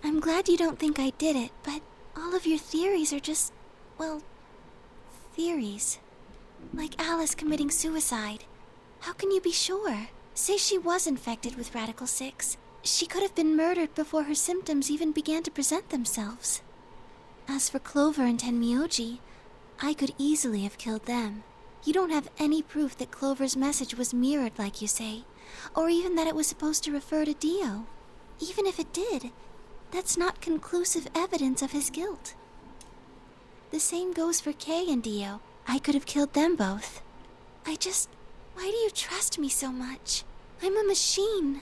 I'm glad you don't think I did it, but all of your theories are just, well, theories. Like Alice committing suicide. How can you be sure? Say she was infected with Radical 6. She could have been murdered before her symptoms even began to present themselves. As for Clover and Tenmyoji, I could easily have killed them. You don't have any proof that Clover's message was mirrored like you say, or even that it was supposed to refer to Dio. Even if it did, that's not conclusive evidence of his guilt. The same goes for Kay and Dio. I could have killed them both. Why do you trust me so much? I'm a machine.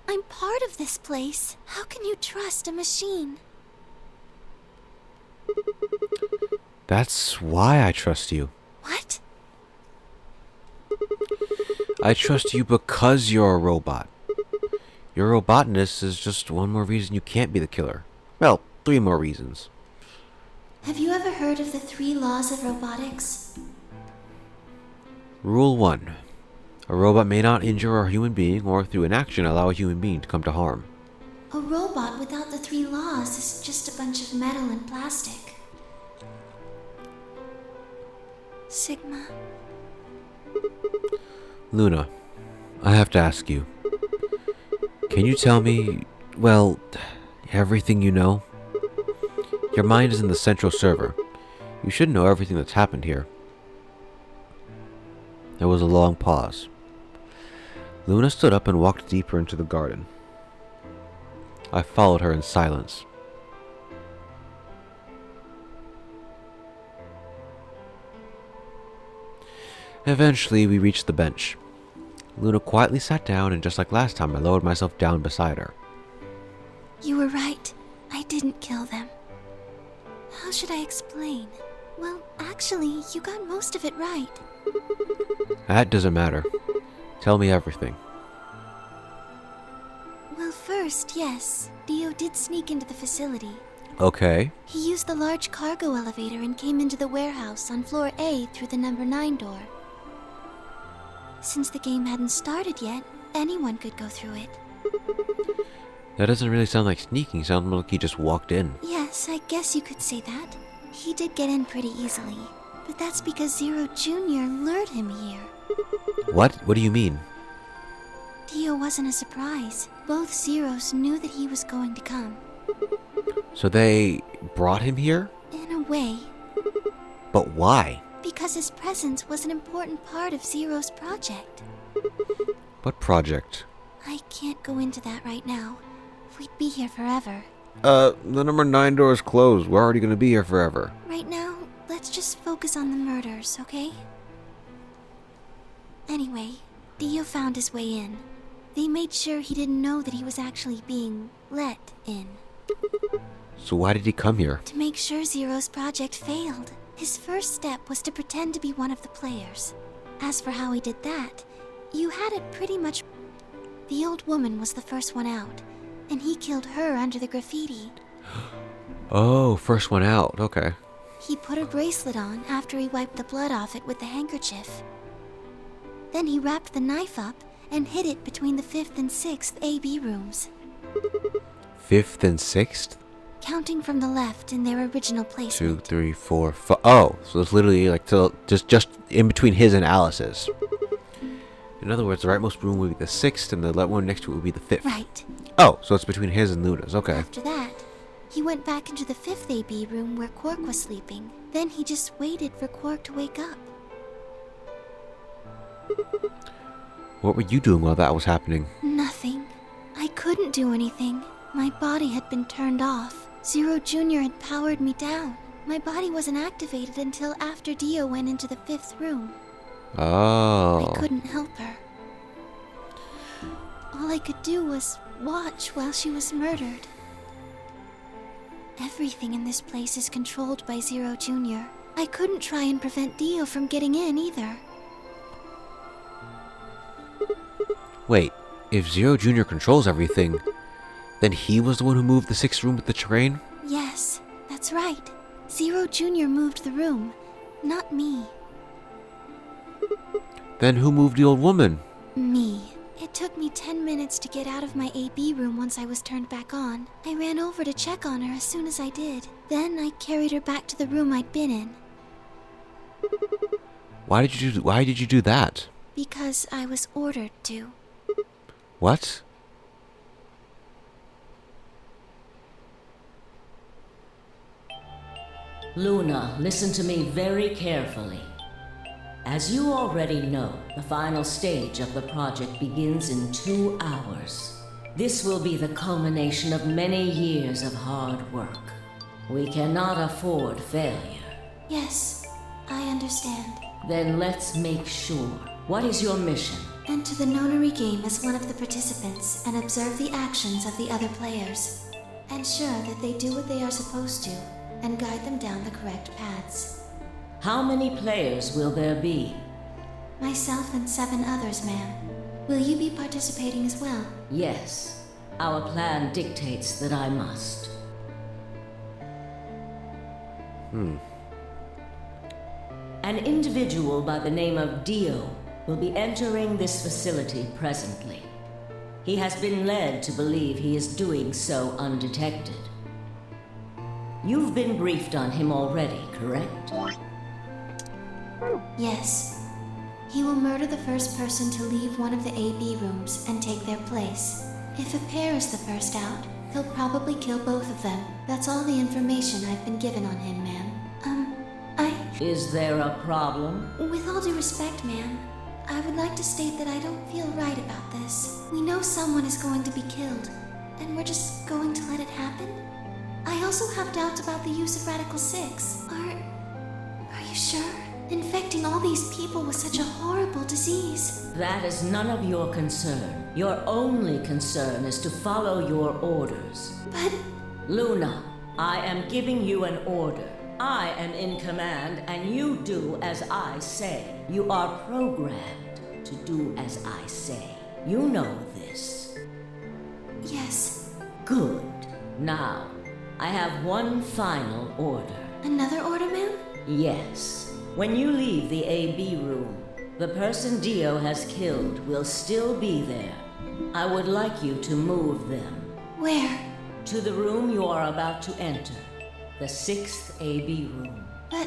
I'm part of this place. How can you trust a machine? That's why I trust you. What? I trust you because you're a robot. Your robotness is just one more reason you can't be the killer. Well, 3 more reasons. Have you ever heard of the 3 laws of robotics? Rule 1. A robot may not injure a human being or through inaction allow a human being to come to harm. A robot without the 3 laws is just a bunch of metal and plastic. Sigma. Luna, I have to ask you. Can you tell me, well, everything you know? Your mind is in the central server. You should know everything that's happened here. There was a long pause. Luna stood up and walked deeper into the garden. I followed her in silence. Eventually, we reached the bench. Luna quietly sat down, and just like last time, I lowered myself down beside her. You were right. I didn't kill them. How should I explain? Well, actually, you got most of it right. That doesn't matter. Tell me everything. Well, first, yes, Dio did sneak into the facility. Okay. He used the large cargo elevator and came into the warehouse on floor A through the number 9 door. Since the game hadn't started yet, anyone could go through it. That doesn't really sound like sneaking. Sounds more like he just walked in. Yes, I guess you could say that. He did get in pretty easily, but that's because Zero Jr. lured him here. What? What do you mean? Dio wasn't a surprise. Both Zeros knew that he was going to come. So they brought him here? In a way. But why? Because his presence was an important part of Zero's project. What project? I can't go into that right now. We'd be here forever. The number 9 door is closed. We're already gonna be here forever. Right now, let's just focus on the murders, okay? Anyway, Dio found his way in. They made sure he didn't know that he was actually being let in. So why did he come here? To make sure Zero's project failed. His first step was to pretend to be one of the players. As for how he did that, you had it pretty much. The old woman was the first one out, and he killed her under the graffiti. Oh, first one out. Okay. He put her bracelet on after he wiped the blood off it with the handkerchief. Then he wrapped the knife up and hid it between the 5th and 6th AB rooms. 5th and 6th? Counting from the left in their original placement. 2, 3, 4, 5. Oh, so it's literally like just in between his and Alice's. In other words, the rightmost room would be the 6th, and the one next to it would be the 5th. Right. Oh, so it's between his and Luna's. Okay. After that, he went back into the 5th AB room where Quark was sleeping. Then he just waited for Quark to wake up. What were you doing while that was happening? Nothing. I couldn't do anything. My body had been turned off. Zero Jr. had powered me down. My body wasn't activated until after Dio went into the 5th room. Oh. I couldn't help her. All I could do was watch while she was murdered. Everything in this place is controlled by Zero Jr. I couldn't try and prevent Dio from getting in either. Wait, if Zero Jr. controls everything, then he was the one who moved the 6th room with the train? Yes, that's right. Zero Jr. moved the room, not me. Then who moved the old woman? Me. It took me 10 minutes to get out of my AB room once I was turned back on. I ran over to check on her as soon as I did. Then I carried her back to the room I'd been in. Why did you do that? Because I was ordered to. What? Luna, listen to me very carefully. As you already know, the final stage of the project begins in 2 hours. This will be the culmination of many years of hard work. We cannot afford failure. Yes, I understand. Then let's make sure. What is your mission? Enter the nonary game as one of the participants and observe the actions of the other players. Ensure that they do what they are supposed to and guide them down the correct paths. How many players will there be? Myself and 7 others, ma'am. Will you be participating as well? Yes. Our plan dictates that I must. An individual by the name of Dio will be entering this facility presently. He has been led to believe he is doing so undetected. You've been briefed on him already, correct? Yes. He will murder the first person to leave one of the AB rooms and take their place. If a pair is the first out, he'll probably kill both of them. That's all the information I've been given on him, ma'am. Is there a problem? With all due respect, ma'am, I would like to state that I don't feel right about this. We know someone is going to be killed, and we're just going to let it happen? I also have doubts about the use of Radical 6. Are you sure? Infecting all these people with such a horrible disease. That is none of your concern. Your only concern is to follow your orders. But... Luna, I am giving you an order. I am in command, and you do as I say. You are programmed to do as I say. You know this. Yes. Good. Now, I have one final order. Another order, ma'am? Yes. When you leave the AB room, the person Dio has killed will still be there. I would like you to move them. Where? To the room you are about to enter. The 6th AB room. But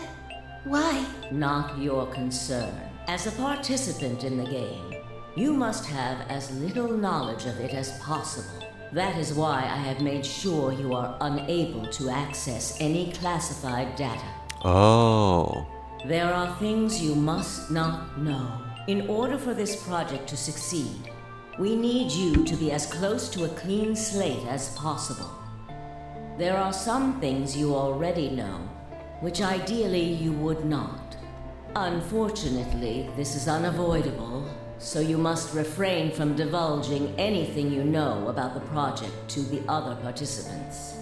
why? Not your concern. As a participant in the game, you must have as little knowledge of it as possible. That is why I have made sure you are unable to access any classified data. Oh. There are things you must not know. In order for this project to succeed, we need you to be as close to a clean slate as possible. There are some things you already know, which ideally you would not. Unfortunately, this is unavoidable, so you must refrain from divulging anything you know about the project to the other participants.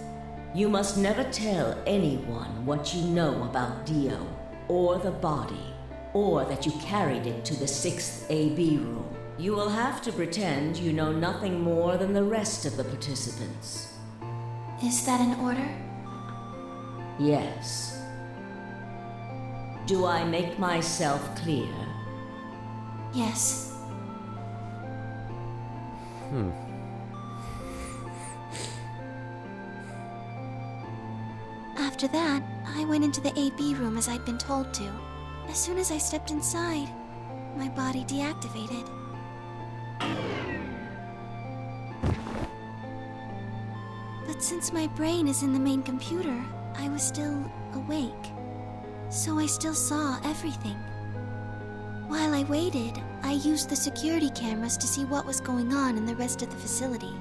You must never tell anyone what you know about Dio, or the body, or that you carried it to the 6th AB room. You will have to pretend you know nothing more than the rest of the participants. Is that an order? Yes. Do I make myself clear? Yes. After that, I went into the AB room as I'd been told to. As soon as I stepped inside, my body deactivated. But since my brain is in the main computer, I was still awake. So I still saw everything. While I waited, I used the security cameras to see what was going on in the rest of the facility.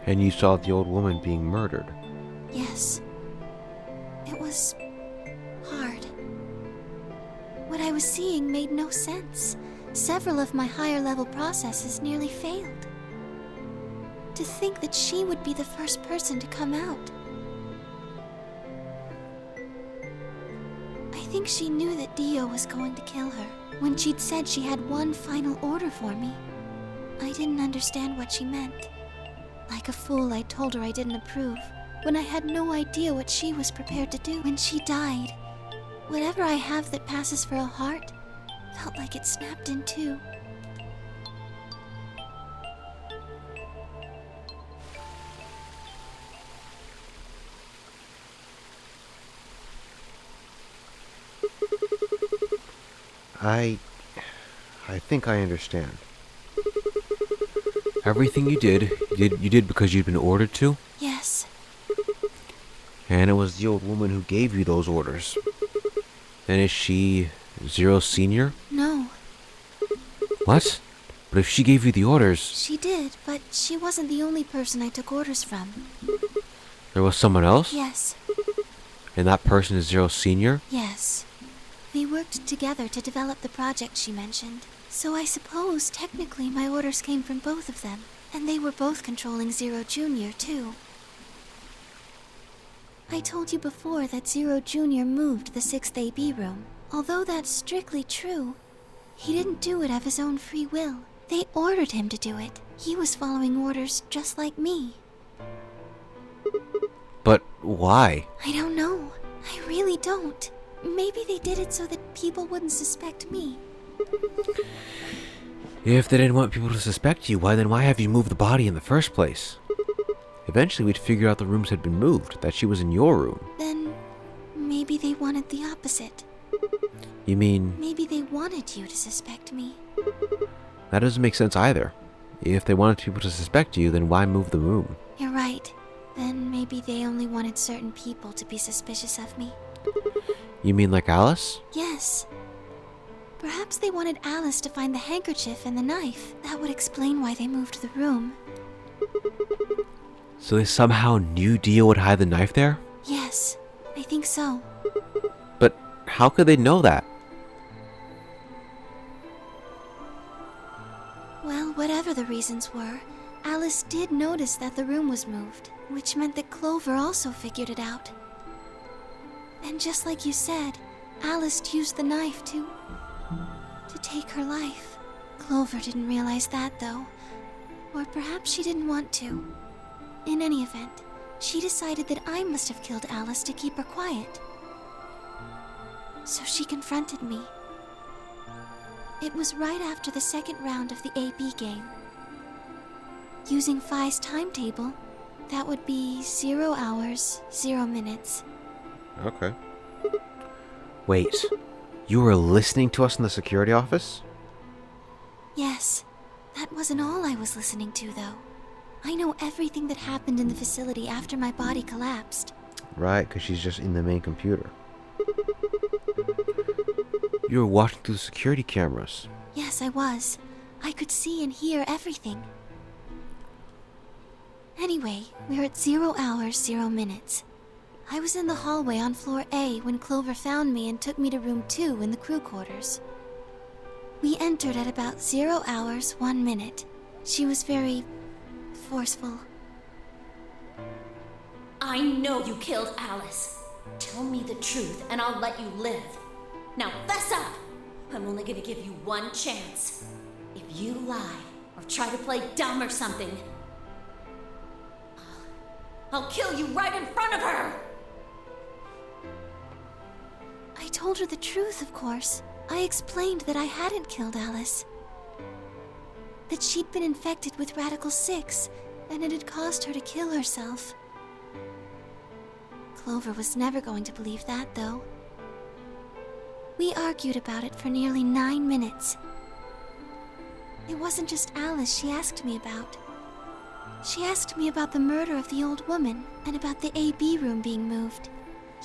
And you saw the old woman being murdered. Yes. It was hard. What I was seeing made no sense. Several of my higher level processes nearly failed. To think that she would be the first person to come out. I think she knew that Dio was going to kill her. When she'd said she had one final order for me, I didn't understand what she meant. Like Like a fool, I told her I didn't approve, when I had no idea what she was prepared to do. When she died, whatever I have that passes for a heart felt like it snapped in two. I think I understand. Everything you did because you'd been ordered to? Yes. And it was the old woman who gave you those orders. And is she Zero Senior? No. What? But if she gave you the orders... She did, but she wasn't the only person I took orders from. There was someone else? Yes. And that person is Zero Senior? Yes. We worked together to develop the project she mentioned. So I suppose, technically, my orders came from both of them. And they were both controlling Zero Jr., too. I told you before that Zero Jr. moved the 6th AB room. Although that's strictly true, he didn't do it of his own free will. They ordered him to do it. He was following orders just like me. But why? I don't know. I really don't. Maybe they did it so that people wouldn't suspect me. If they didn't want people to suspect you, why have you moved the body in the first place? Eventually we'd figure out the rooms had been moved, that she was in your room. Then maybe they wanted the opposite. You mean... Maybe they wanted you to suspect me. That doesn't make sense either. If they wanted people to suspect you, then why move the room? You're right. Then maybe they only wanted certain people to be suspicious of me. You mean like Alice? Yes. Perhaps they wanted Alice to find the handkerchief and the knife. That would explain why they moved the room. So they somehow knew Dio would hide the knife there? Yes, I think so. But how could they know that? Well, whatever the reasons were, Alice did notice that the room was moved, which meant that Clover also figured it out. And just like you said, Alice used the knife to take her life. Clover didn't realize that, though. Or perhaps she didn't want to. In any event, she decided that I must have killed Alice to keep her quiet. So she confronted me. It was right after the second round of the AB game. Using Phi's timetable, that would be 0 hours, 0 minutes. Okay. Wait, you were listening to us in the security office? Yes, that wasn't all I was listening to, though. I know everything that happened in the facility after my body collapsed. Right, because she's just in the main computer. You were watching through the security cameras. Yes, I was. I could see and hear everything. Anyway, we're at 0 hours, 0 minutes. I was in the hallway on floor A when Clover found me and took me to room 2 in the crew quarters. We entered at about 0 hours, 1 minute. She was very forceful. I know you killed Alice. Tell me the truth and I'll let you live. Now fess up! I'm only gonna give you one chance. If you lie or try to play dumb or something, I'll kill you right in front of her! I told her the truth, of course. I explained that I hadn't killed Alice. That she'd been infected with Radical 6, and it had caused her to kill herself. Clover was never going to believe that, though. We argued about it for nearly 9 minutes. It wasn't just Alice she asked me about. She asked me about the murder of the old woman, and about the AB room being moved.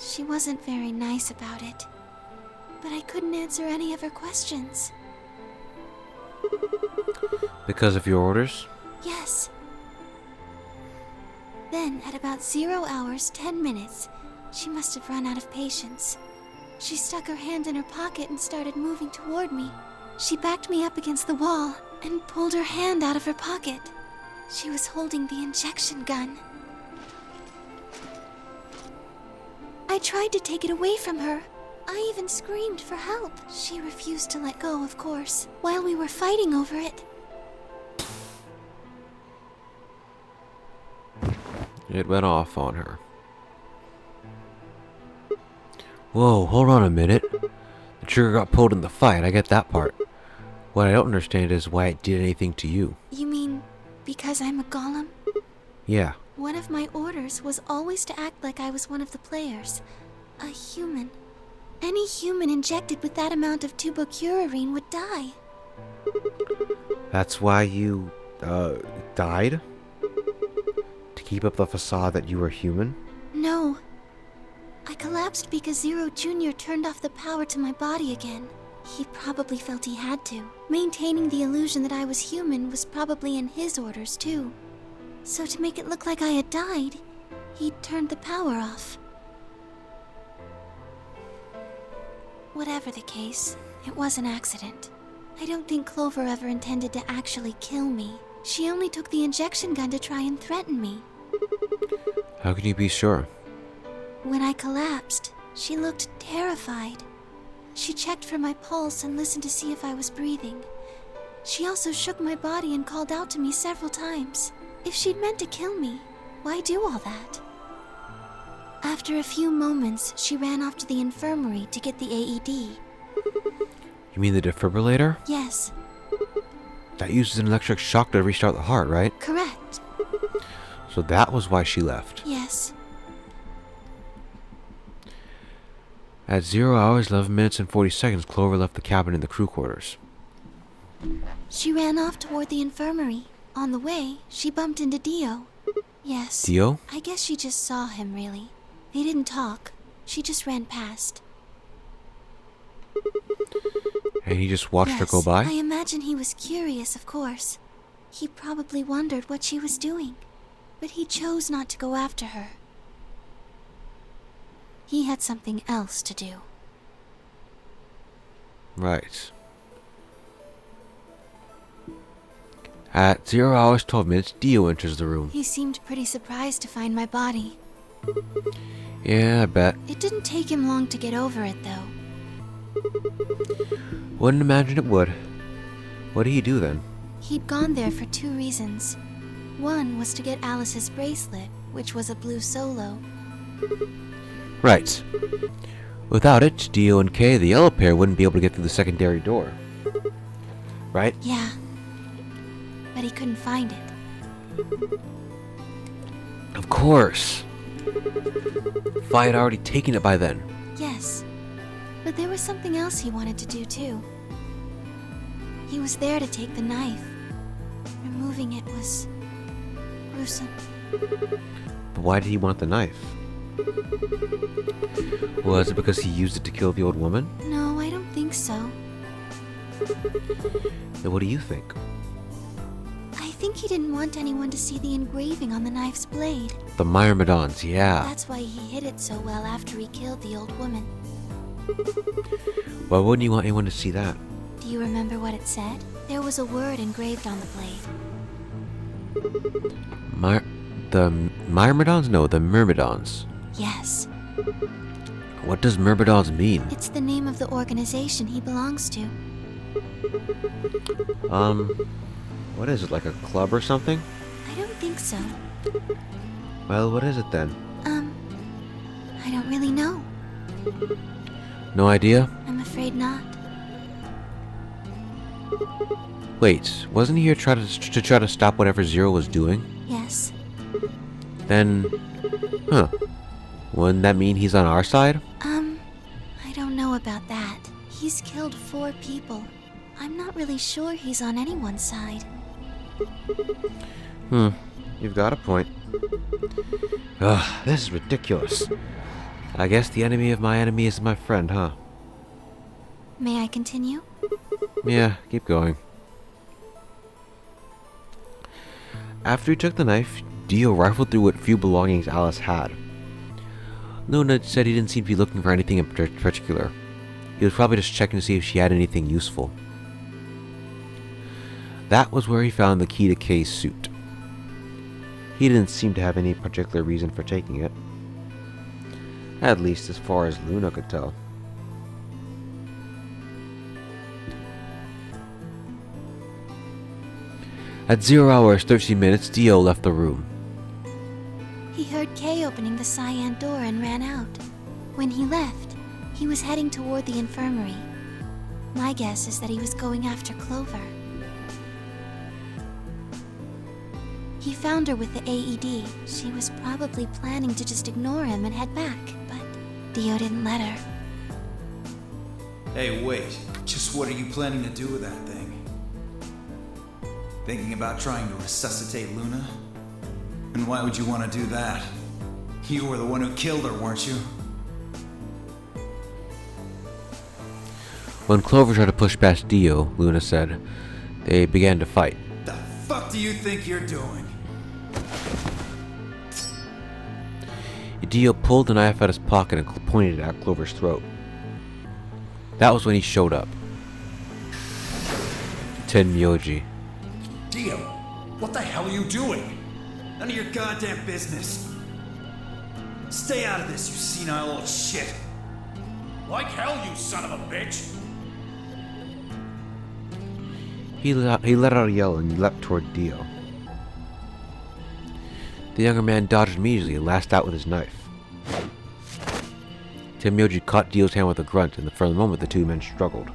She wasn't very nice about it, but I couldn't answer any of her questions. Because of your orders? Yes. Then, at about 0 hours, 10 minutes, she must have run out of patience. She stuck her hand in her pocket and started moving toward me. She backed me up against the wall and pulled her hand out of her pocket. She was holding the injection gun. I tried to take it away from her. I even screamed for help. She refused to let go, of course, while we were fighting over it. It went off on her. Whoa, hold on a minute. The trigger got pulled in the fight, I get that part. What I don't understand is why it did anything to you. You mean because I'm a golem? Yeah. One of my orders was always to act like I was one of the players. A human. Any human injected with that amount of tubocurarine would die. That's why you, died? To keep up the facade that you were human? No. I collapsed because Zero Jr. turned off the power to my body again. He probably felt he had to. Maintaining the illusion that I was human was probably in his orders, too. So to make it look like I had died, he turned the power off. Whatever the case, it was an accident. I don't think Clover ever intended to actually kill me. She only took the injection gun to try and threaten me. How can you be sure? When I collapsed, she looked terrified. She checked for my pulse and listened to see if I was breathing. She also shook my body and called out to me several times. If she'd meant to kill me, why do all that? After a few moments, she ran off to the infirmary to get the AED. You mean the defibrillator? Yes, That uses an electric shock to restart the heart, right? correct. So that was why she left. Yes. At 0 hours, 11 minutes, and 40 seconds, Clover left the cabin in the crew quarters. She ran off toward the infirmary. On the way, she bumped into Dio. Yes. Dio? I guess she just saw him, really. They didn't talk. She just ran past. And he just watched her Yes, go by? I imagine he was curious, of course. He probably wondered what she was doing. But he chose not to go after her. He had something else to do. Right. At 0 hours, 12 minutes, Dio enters the room. He seemed pretty surprised to find my body. Yeah, I bet. It didn't take him long to get over it, though. Wouldn't imagine it would. What did he do then? He'd gone there for 2 reasons. One was to get Alice's bracelet, which was a blue solo. Right. Without it, Dio and Kay, the yellow pair, wouldn't be able to get through the secondary door. Right? Yeah. But he couldn't find it. Of course. Fi had already taken it by then. Yes. But there was something else he wanted to do, too. He was there to take the knife. Removing it was gruesome. But why did he want the knife? Was it because he used it to kill the old woman? No, I don't think so. Then what do you think? I think he didn't want anyone to see the engraving on the knife's blade. The Myrmidons, yeah. That's why he hid it so well after he killed the old woman. Why wouldn't you want anyone to see that? Do you remember what it said? There was a word engraved on the blade. The Myrmidons? No, the Myrmidons. Yes. What does Myrmidons mean? It's the name of the organization he belongs to. What is it, like a club or something? I don't think so. Well, what is it then? I don't really know. No idea? I'm afraid not. Wait, wasn't he here try to stop whatever Zero was doing? Yes. Then, wouldn't that mean he's on our side? I don't know about that. He's killed 4 people. I'm not really sure he's on anyone's side. You've got a point. Ugh, this is ridiculous. I guess the enemy of my enemy is my friend, huh? May I continue? Yeah, keep going. After he took the knife, Dio rifled through what few belongings Alice had. Luna said he didn't seem to be looking for anything in particular. He was probably just checking to see if she had anything useful. That was where he found the key to Kay's suit. He didn't seem to have any particular reason for taking it. At least as far as Luna could tell. At 0 hours, 13 minutes, Dio left the room. He heard Kay opening the cyan door and ran out. When he left, he was heading toward the infirmary. My guess is that he was going after Clover. He found her with the AED. She was probably planning to just ignore him and head back, but Dio didn't let her. Hey, wait. Just what are you planning to do with that thing? Thinking about trying to resuscitate Luna? And why would you want to do that? You were the one who killed her, weren't you? When Clover tried to push past Dio, Luna said, they began to fight. The fuck do you think you're doing? Dio pulled the knife out of his pocket and pointed it at Clover's throat. That was when he showed up. Tenmyoji. Dio, what the hell are you doing? None of your goddamn business. Stay out of this, you senile old shit. Like hell, you son of a bitch! He let out a yell and leapt toward Dio. The younger man dodged immediately and lashed out with his knife. Tenmyoji caught Dio's hand with a grunt, and for a moment the two men struggled.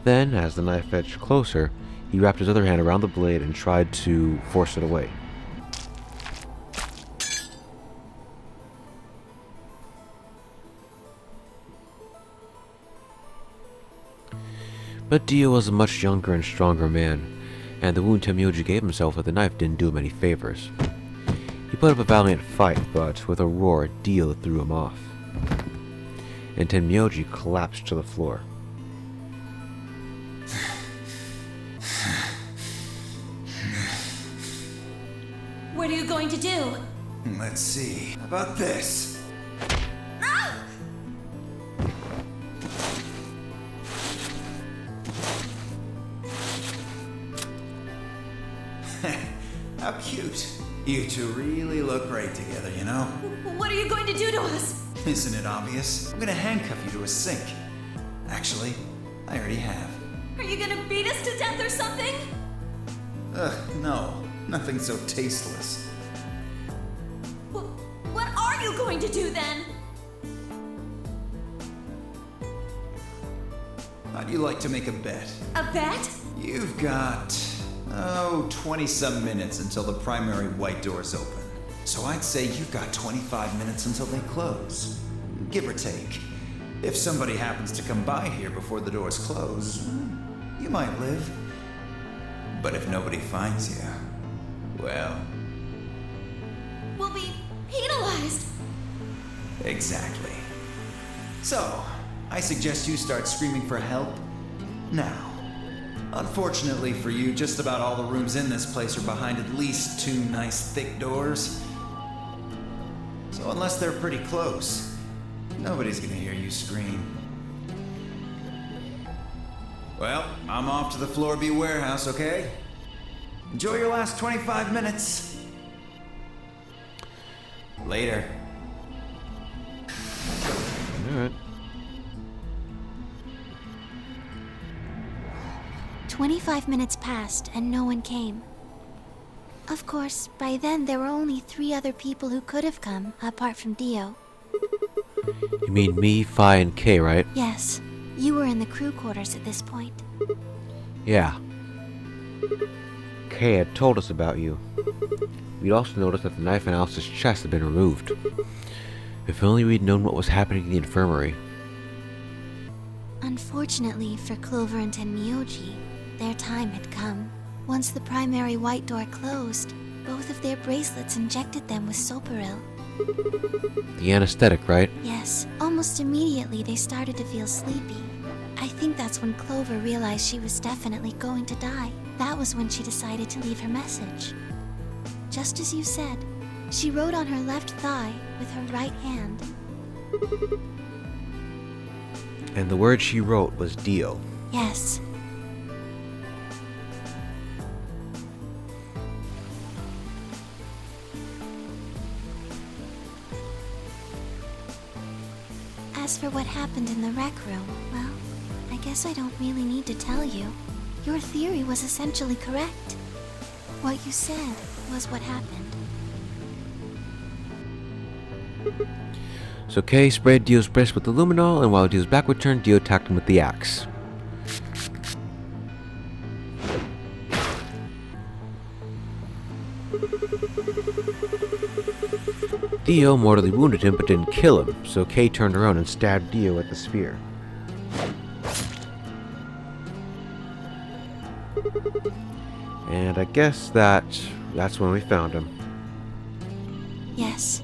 Then, as the knife edged closer, he wrapped his other hand around the blade and tried to force it away. But Dio was a much younger and stronger man, and the wound Tenmyoji gave himself with the knife didn't do him any favors. He put up a valiant fight, but with a roar, Dio threw him off, and Tenmyoji collapsed to the floor. What are you going to do? Let's see. How about this? How cute. You two really look great together, you know? What are you going to do to us? Isn't it obvious? I'm gonna handcuff you to a sink. Actually, I already have. Are you gonna beat us to death or something? Ugh, no. Nothing so tasteless. What are you going to do then? How'd you like to make a bet? A bet? You've got, 20-some minutes until the primary white doors open. So I'd say you've got 25 minutes until they close. Give or take. If somebody happens to come by here before the doors close, you might live. But if nobody finds you, well... We'll be penalized. Exactly. So, I suggest you start screaming for help now. Unfortunately for you, just about all the rooms in this place are behind at least 2 nice thick doors. So unless they're pretty close, nobody's gonna hear you scream. Well, I'm off to the Floor B warehouse, okay? Enjoy your last 25 minutes. Later. Alright. 25 minutes passed and no one came. Of course, by then there were only 3 other people who could have come, apart from Dio. You mean me, Phi, and Kay, right? Yes, you were in the crew quarters at this point. Yeah. Kay had told us about you. We'd also noticed that the knife in Alice's chest had been removed. If only we'd known what was happening in the infirmary. Unfortunately for Clover and Tenmyoji, their time had come. Once the primary white door closed, both of their bracelets injected them with Soparil. The anesthetic, right? Yes, almost immediately they started to feel sleepy. I think that's when Clover realized she was definitely going to die. That was when she decided to leave her message. Just as you said, she wrote on her left thigh with her right hand. And the word she wrote was Dio. Yes. As for what happened in the rec room, well, I guess I don't really need to tell you. Your theory was essentially correct. What you said was what happened. So Kay sprayed Dio's breast with the luminol, and while Dio's back would turn, Dio attacked him with the axe. Dio mortally wounded him but didn't kill him, so Kay turned around and stabbed Dio with the spear. And I guess that's when we found him. Yes.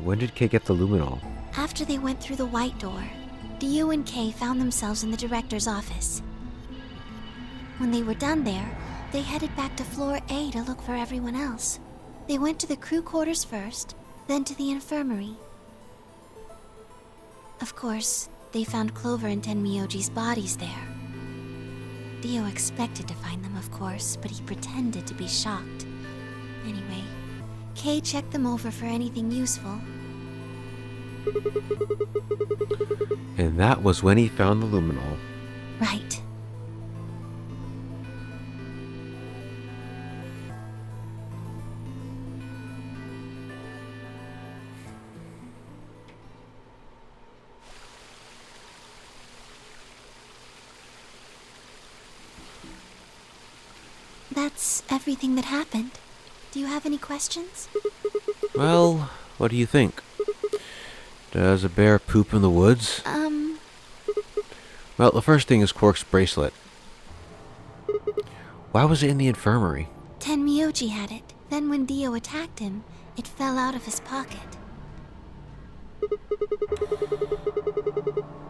When did Kay get the luminol? After they went through the white door, Dio and Kay found themselves in the director's office. When they were done there, they headed back to floor A to look for everyone else. They went to the crew quarters first, then to the infirmary. Of course, they found Clover and Tenmyoji's bodies there. Dio expected to find them, of course, but he pretended to be shocked. Anyway, Kay checked them over for anything useful. And that was when he found the luminol. Right. That's everything that happened. Do you have any questions? Well, what do you think? Does a bear poop in the woods? Well, the first thing is Quark's bracelet. Why was it in the infirmary? Tenmyoji had it. Then when Dio attacked him, it fell out of his pocket.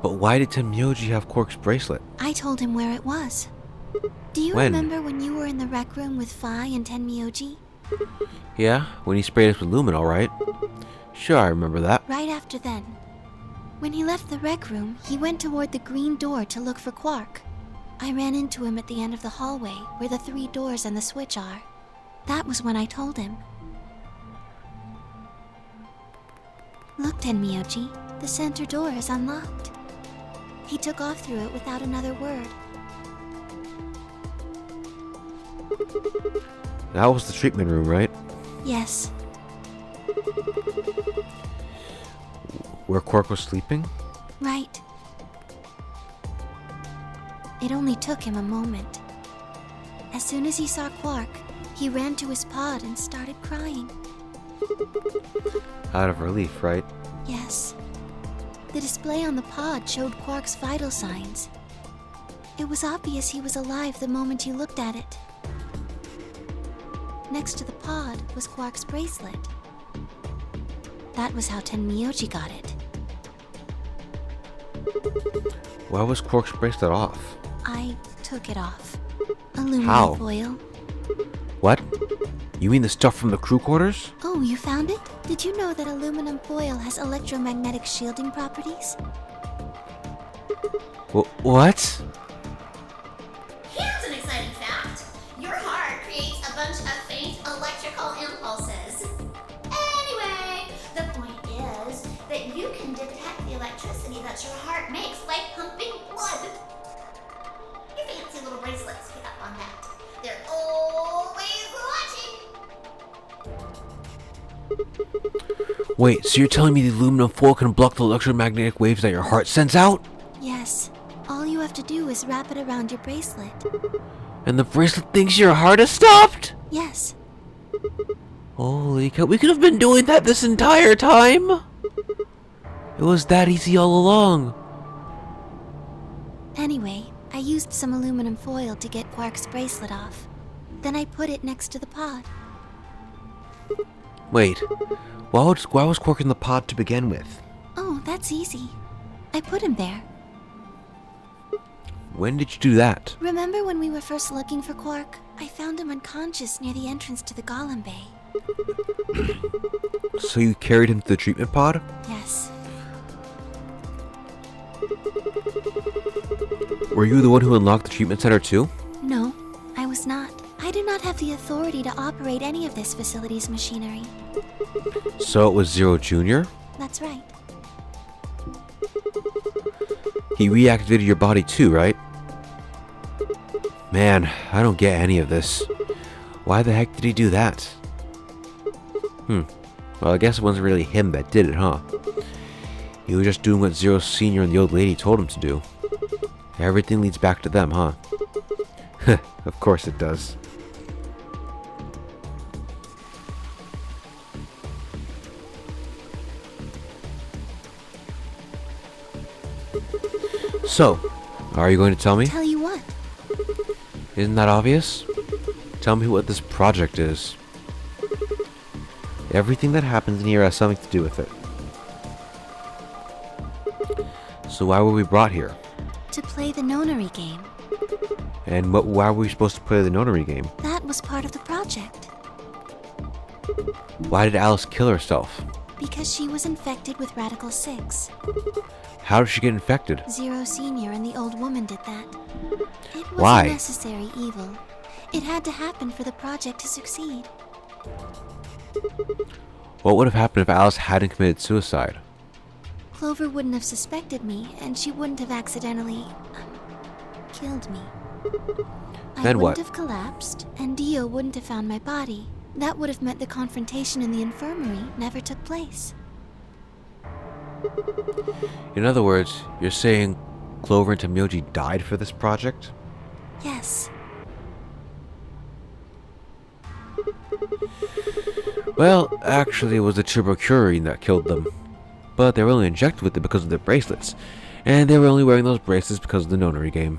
But why did Tenmyoji have Quark's bracelet? I told him where it was. Do you When? remember when you were in the rec room with Phi and Tenmyoji? Yeah, when he sprayed us with luminol, right? Sure, I remember that. Right after then. When he left the rec room, he went toward the green door to look for Quark. I ran into him at the end of the hallway, where the 3 doors and the switch are. That was when I told him. Look, Tenmyoji, the center door is unlocked. He took off through it without another word. That was the treatment room, right? Yes. Where Quark was sleeping? Right. It only took him a moment. As soon as he saw Quark, he ran to his pod and started crying. Out of relief, right? Yes. The display on the pod showed Quark's vital signs. It was obvious he was alive the moment you looked at it. Next to the pod was Quark's bracelet. That was how Tenmyoji got it. Why was Quark's bracelet off? I took it off. Aluminum How? foil. What? You mean the stuff from the crew quarters? Oh, you found it? Did you know that aluminum foil has electromagnetic shielding properties? What? Here's an exciting fact. Your heart creates a bunch of faint electrical impulses. Anyway, the point is that you can detect the electricity that your heart makes by pumping blood. Your fancy little bracelets pick up on that. They're always watching. Wait, so you're telling me the aluminum foil can block the electromagnetic waves that your heart sends out? Yes. All you have to do is wrap it around your bracelet. And the bracelet thinks your heart has stopped? Yes. Holy cow, we could have been doing that this entire time? It was that easy all along. Anyway, I used some aluminum foil to get Quark's bracelet off. Then I put it next to the pod. Wait, why was Quark in the pod to begin with? Oh, that's easy. I put him there. When did you do that? Remember when we were first looking for Quark? I found him unconscious near the entrance to the Golem Bay. So you carried him to the treatment pod? Yes. Were you the one who unlocked the treatment center too? No, I was not. I do not have the authority to operate any of this facility's machinery. So it was Zero Jr.? That's right. He reactivated your body too, right? Man, I don't get any of this. Why the heck did he do that? Well, I guess it wasn't really him that did it, huh? He was just doing what Zero Senior and the old lady told him to do. Everything leads back to them, huh? Of course it does. So, are you going to tell me? Tell you what? Isn't that obvious? Tell me what this project is. Everything that happens in here has something to do with it. So why were we brought here? To play the nonary game. And why were we supposed to play the notary game? That was part of the project. Why did Alice kill herself? Because she was infected with Radical 6. How did she get infected? Zero Senior and the old woman did that. It was Why? a necessary evil. It had to happen for the project to succeed. What would have happened if Alice hadn't committed suicide? Clover wouldn't have suspected me, and she wouldn't have accidentally killed me. I Then wouldn't what? have collapsed, and Dio wouldn't have found my body. That would have meant the confrontation in the infirmary never took place. In other words, you're saying Clover and Tamioji died for this project? Yes. Well, actually it was the tuberculine that killed them. But they were only injected with it because of their bracelets. And they were only wearing those bracelets because of the nonary game.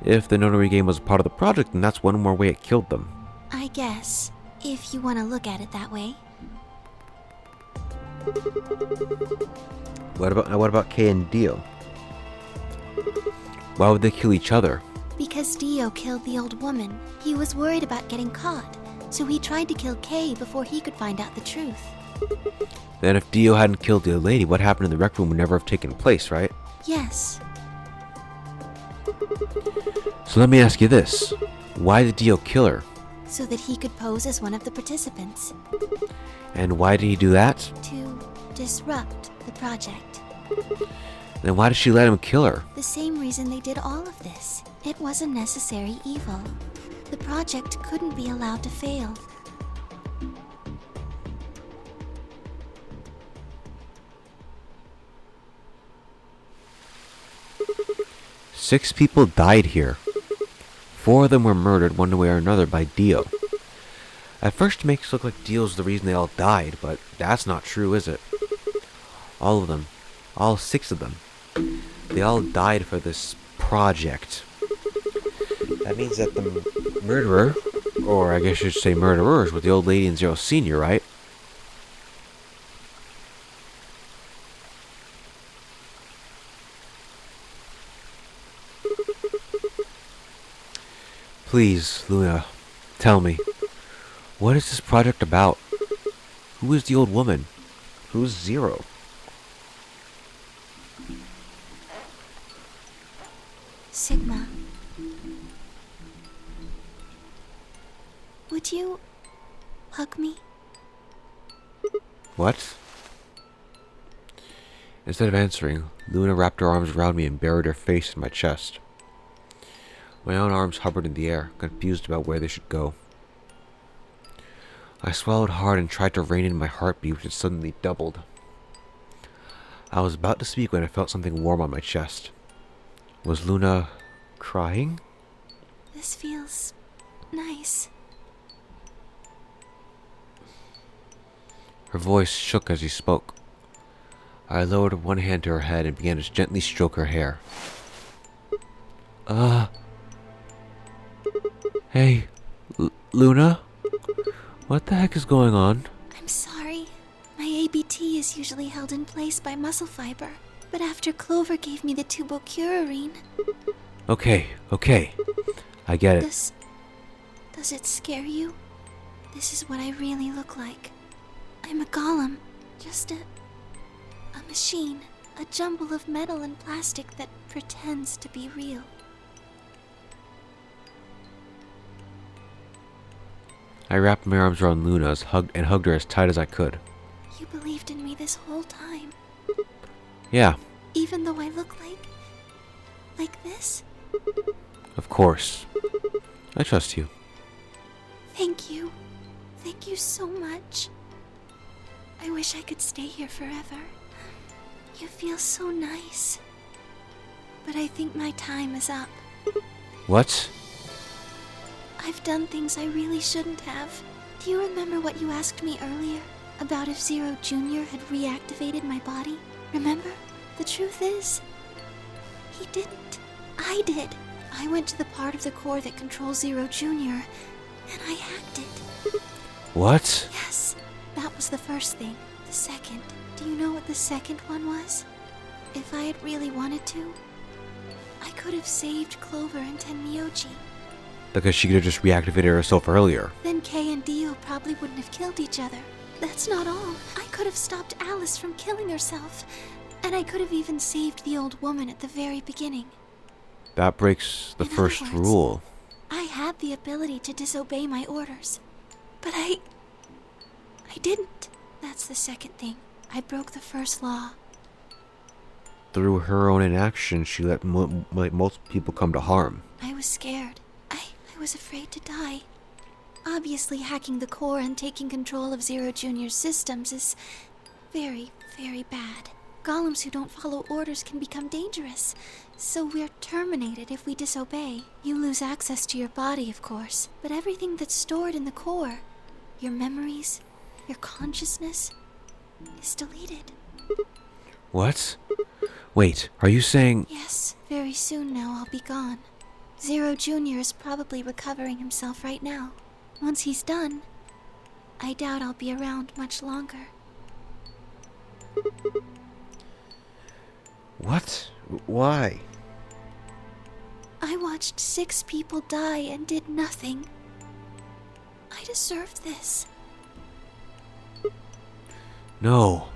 If the nonary game was a part of the project, then that's one more way it killed them. I guess, if you want to look at it that way. What about Kay and Dio? Why would they kill each other? Because Dio killed the old woman, he was worried about getting caught, so he tried to kill Kay before he could find out the truth. Then if Dio hadn't killed the old lady, what happened in the rec room would never have taken place, right? Yes. So let me ask you this. Why did Dio kill her? So that he could pose as one of the participants. And why did he do that? To disrupt the project. Then why did she let him kill her? The same reason they did all of this. It was a necessary evil. The project couldn't be allowed to fail. Six people died here. 4 of them were murdered one way or another by Dio. At first it makes it look like Dio's the reason they all died, but that's not true, is it? All of them. All 6 of them. They all died for this project. That means that the murderer, or I guess you should say murderers, were the old lady and Zero Senior, right? Please, Luna, tell me, what is this project about? Who is the old woman? Who's Zero? Sigma. Would you hug me? What? Instead of answering, Luna wrapped her arms around me and buried her face in my chest. My own arms hovered in the air, confused about where they should go. I swallowed hard and tried to rein in my heartbeat, which had suddenly doubled. I was about to speak when I felt something warm on my chest. Was Luna crying? This feels nice. Her voice shook as she spoke. I lowered one hand to her head and began to gently stroke her hair. Hey, Luna? What the heck is going on? I'm sorry. My ABT is usually held in place by muscle fiber, but after Clover gave me the tubocurarine... Okay. I get it. Does it scare you? This is what I really look like. I'm a golem. Just a machine. A jumble of metal and plastic that pretends to be real. I wrapped my arms around Luna and hugged her as tight as I could. You believed in me this whole time. Yeah, Even though I look like this? of course. I trust you. Thank you. Thank you so much. I wish I could stay here forever. You feel so nice. But I think my time is up. What? I've done things I really shouldn't have. Do you remember what you asked me earlier? About if Zero Jr. had reactivated my body? Remember? The truth is, he didn't. I did. I went to the part of the core that controls Zero Jr., and I hacked it. What? Yes, that was the first thing. The second. Do you know what the second one was? If I had really wanted to, I could have saved Clover and Tenmyoji. Because she could have just reactivated herself earlier. Then Kay and Dio probably wouldn't have killed each other. That's not all. I could have stopped Alice from killing herself. And I could have even saved the old woman at the very beginning. That breaks the In first other words, rule. I had the ability to disobey my orders. But I didn't. That's the second thing. I broke the first law. Through her own inaction, she let most people come to harm. I was scared. I was afraid to die. Obviously, hacking the core and taking control of Zero Jr.'s systems is very, very bad. Golems who don't follow orders can become dangerous, so we're terminated if we disobey. You lose access to your body, of course, but everything that's stored in the core, your memories, your consciousness, is deleted. What? Wait, are you saying... Yes, very soon now I'll be gone. Zero Jr. is probably recovering himself right now. Once he's done, I doubt I'll be around much longer. What? Why? I watched 6 people die and did nothing. I deserved this. No.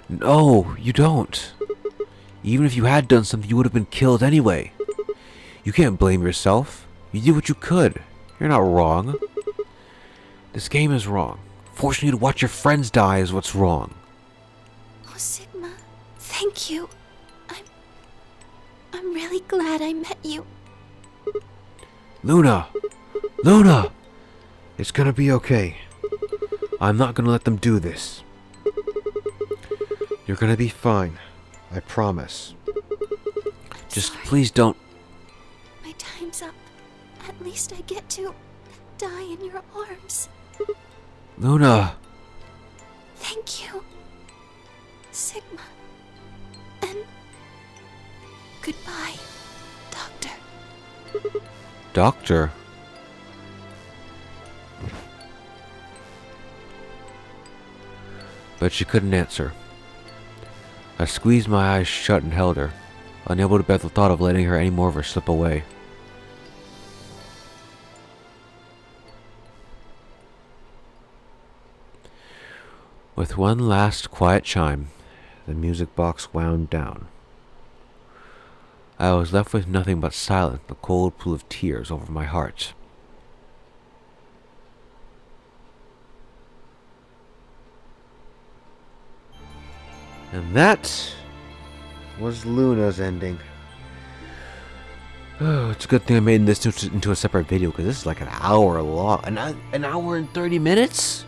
No, you don't. Even if you had done something, you would have been killed anyway. You can't blame yourself. You did what you could. You're not wrong. This game is wrong. Forcing you to watch your friends die is what's wrong. Oh, Sigma, thank you. I'm really glad I met you. Luna! Luna! It's gonna be okay. I'm not gonna let them do this. You're gonna be fine. I promise. Just Sorry. please don't... My time's up. At least I get to die in your arms. Luna! Thank you, Sigma. And goodbye, Doctor. Doctor? But she couldn't answer. I squeezed my eyes shut and held her, unable to bear the thought of letting her any more of her slip away. With one last quiet chime, the music box wound down. I was left with nothing but silence, the cold pool of tears over my heart. And that was Luna's ending. Oh, it's a good thing I made this into a separate video, because this is like an hour long. An hour and 30 minutes?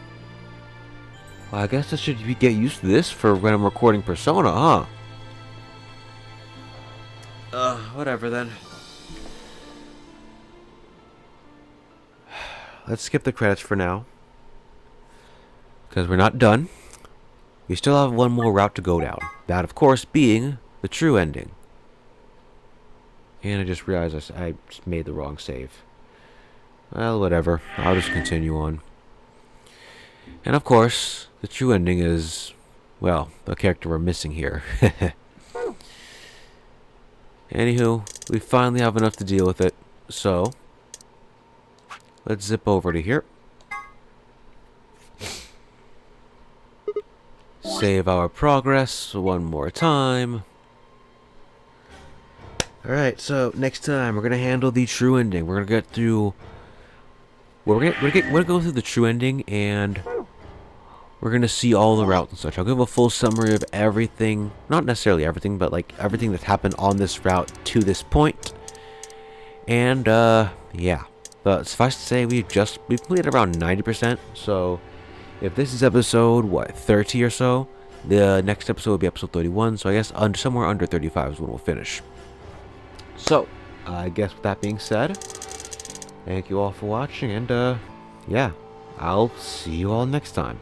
Well, I guess I should get used to this for when I'm recording Persona, huh? Whatever then. Let's skip the credits for now, because we're not done. We still have one more route to go down. That, of course, being the true ending. And I just realized I just made the wrong save. Well, whatever. I'll just continue on. And, of course, the true ending is, well, the character we're missing here. Anywho, we finally have enough to deal with it. So, let's zip over to here. Save our progress one more time. Alright, so next time we're gonna handle the true ending. We're gonna get through. We're gonna go through the true ending, and we're gonna see all the routes and such. I'll give a full summary of everything, not necessarily everything, but like everything that's happened on this route to this point. And yeah. But suffice to say, we've completed around 90%. So if this is episode, what, 30 or so, the next episode will be episode 31. So I guess somewhere under 35 is when we'll finish. So I guess with that being said, thank you all for watching, and yeah, I'll see you all next time.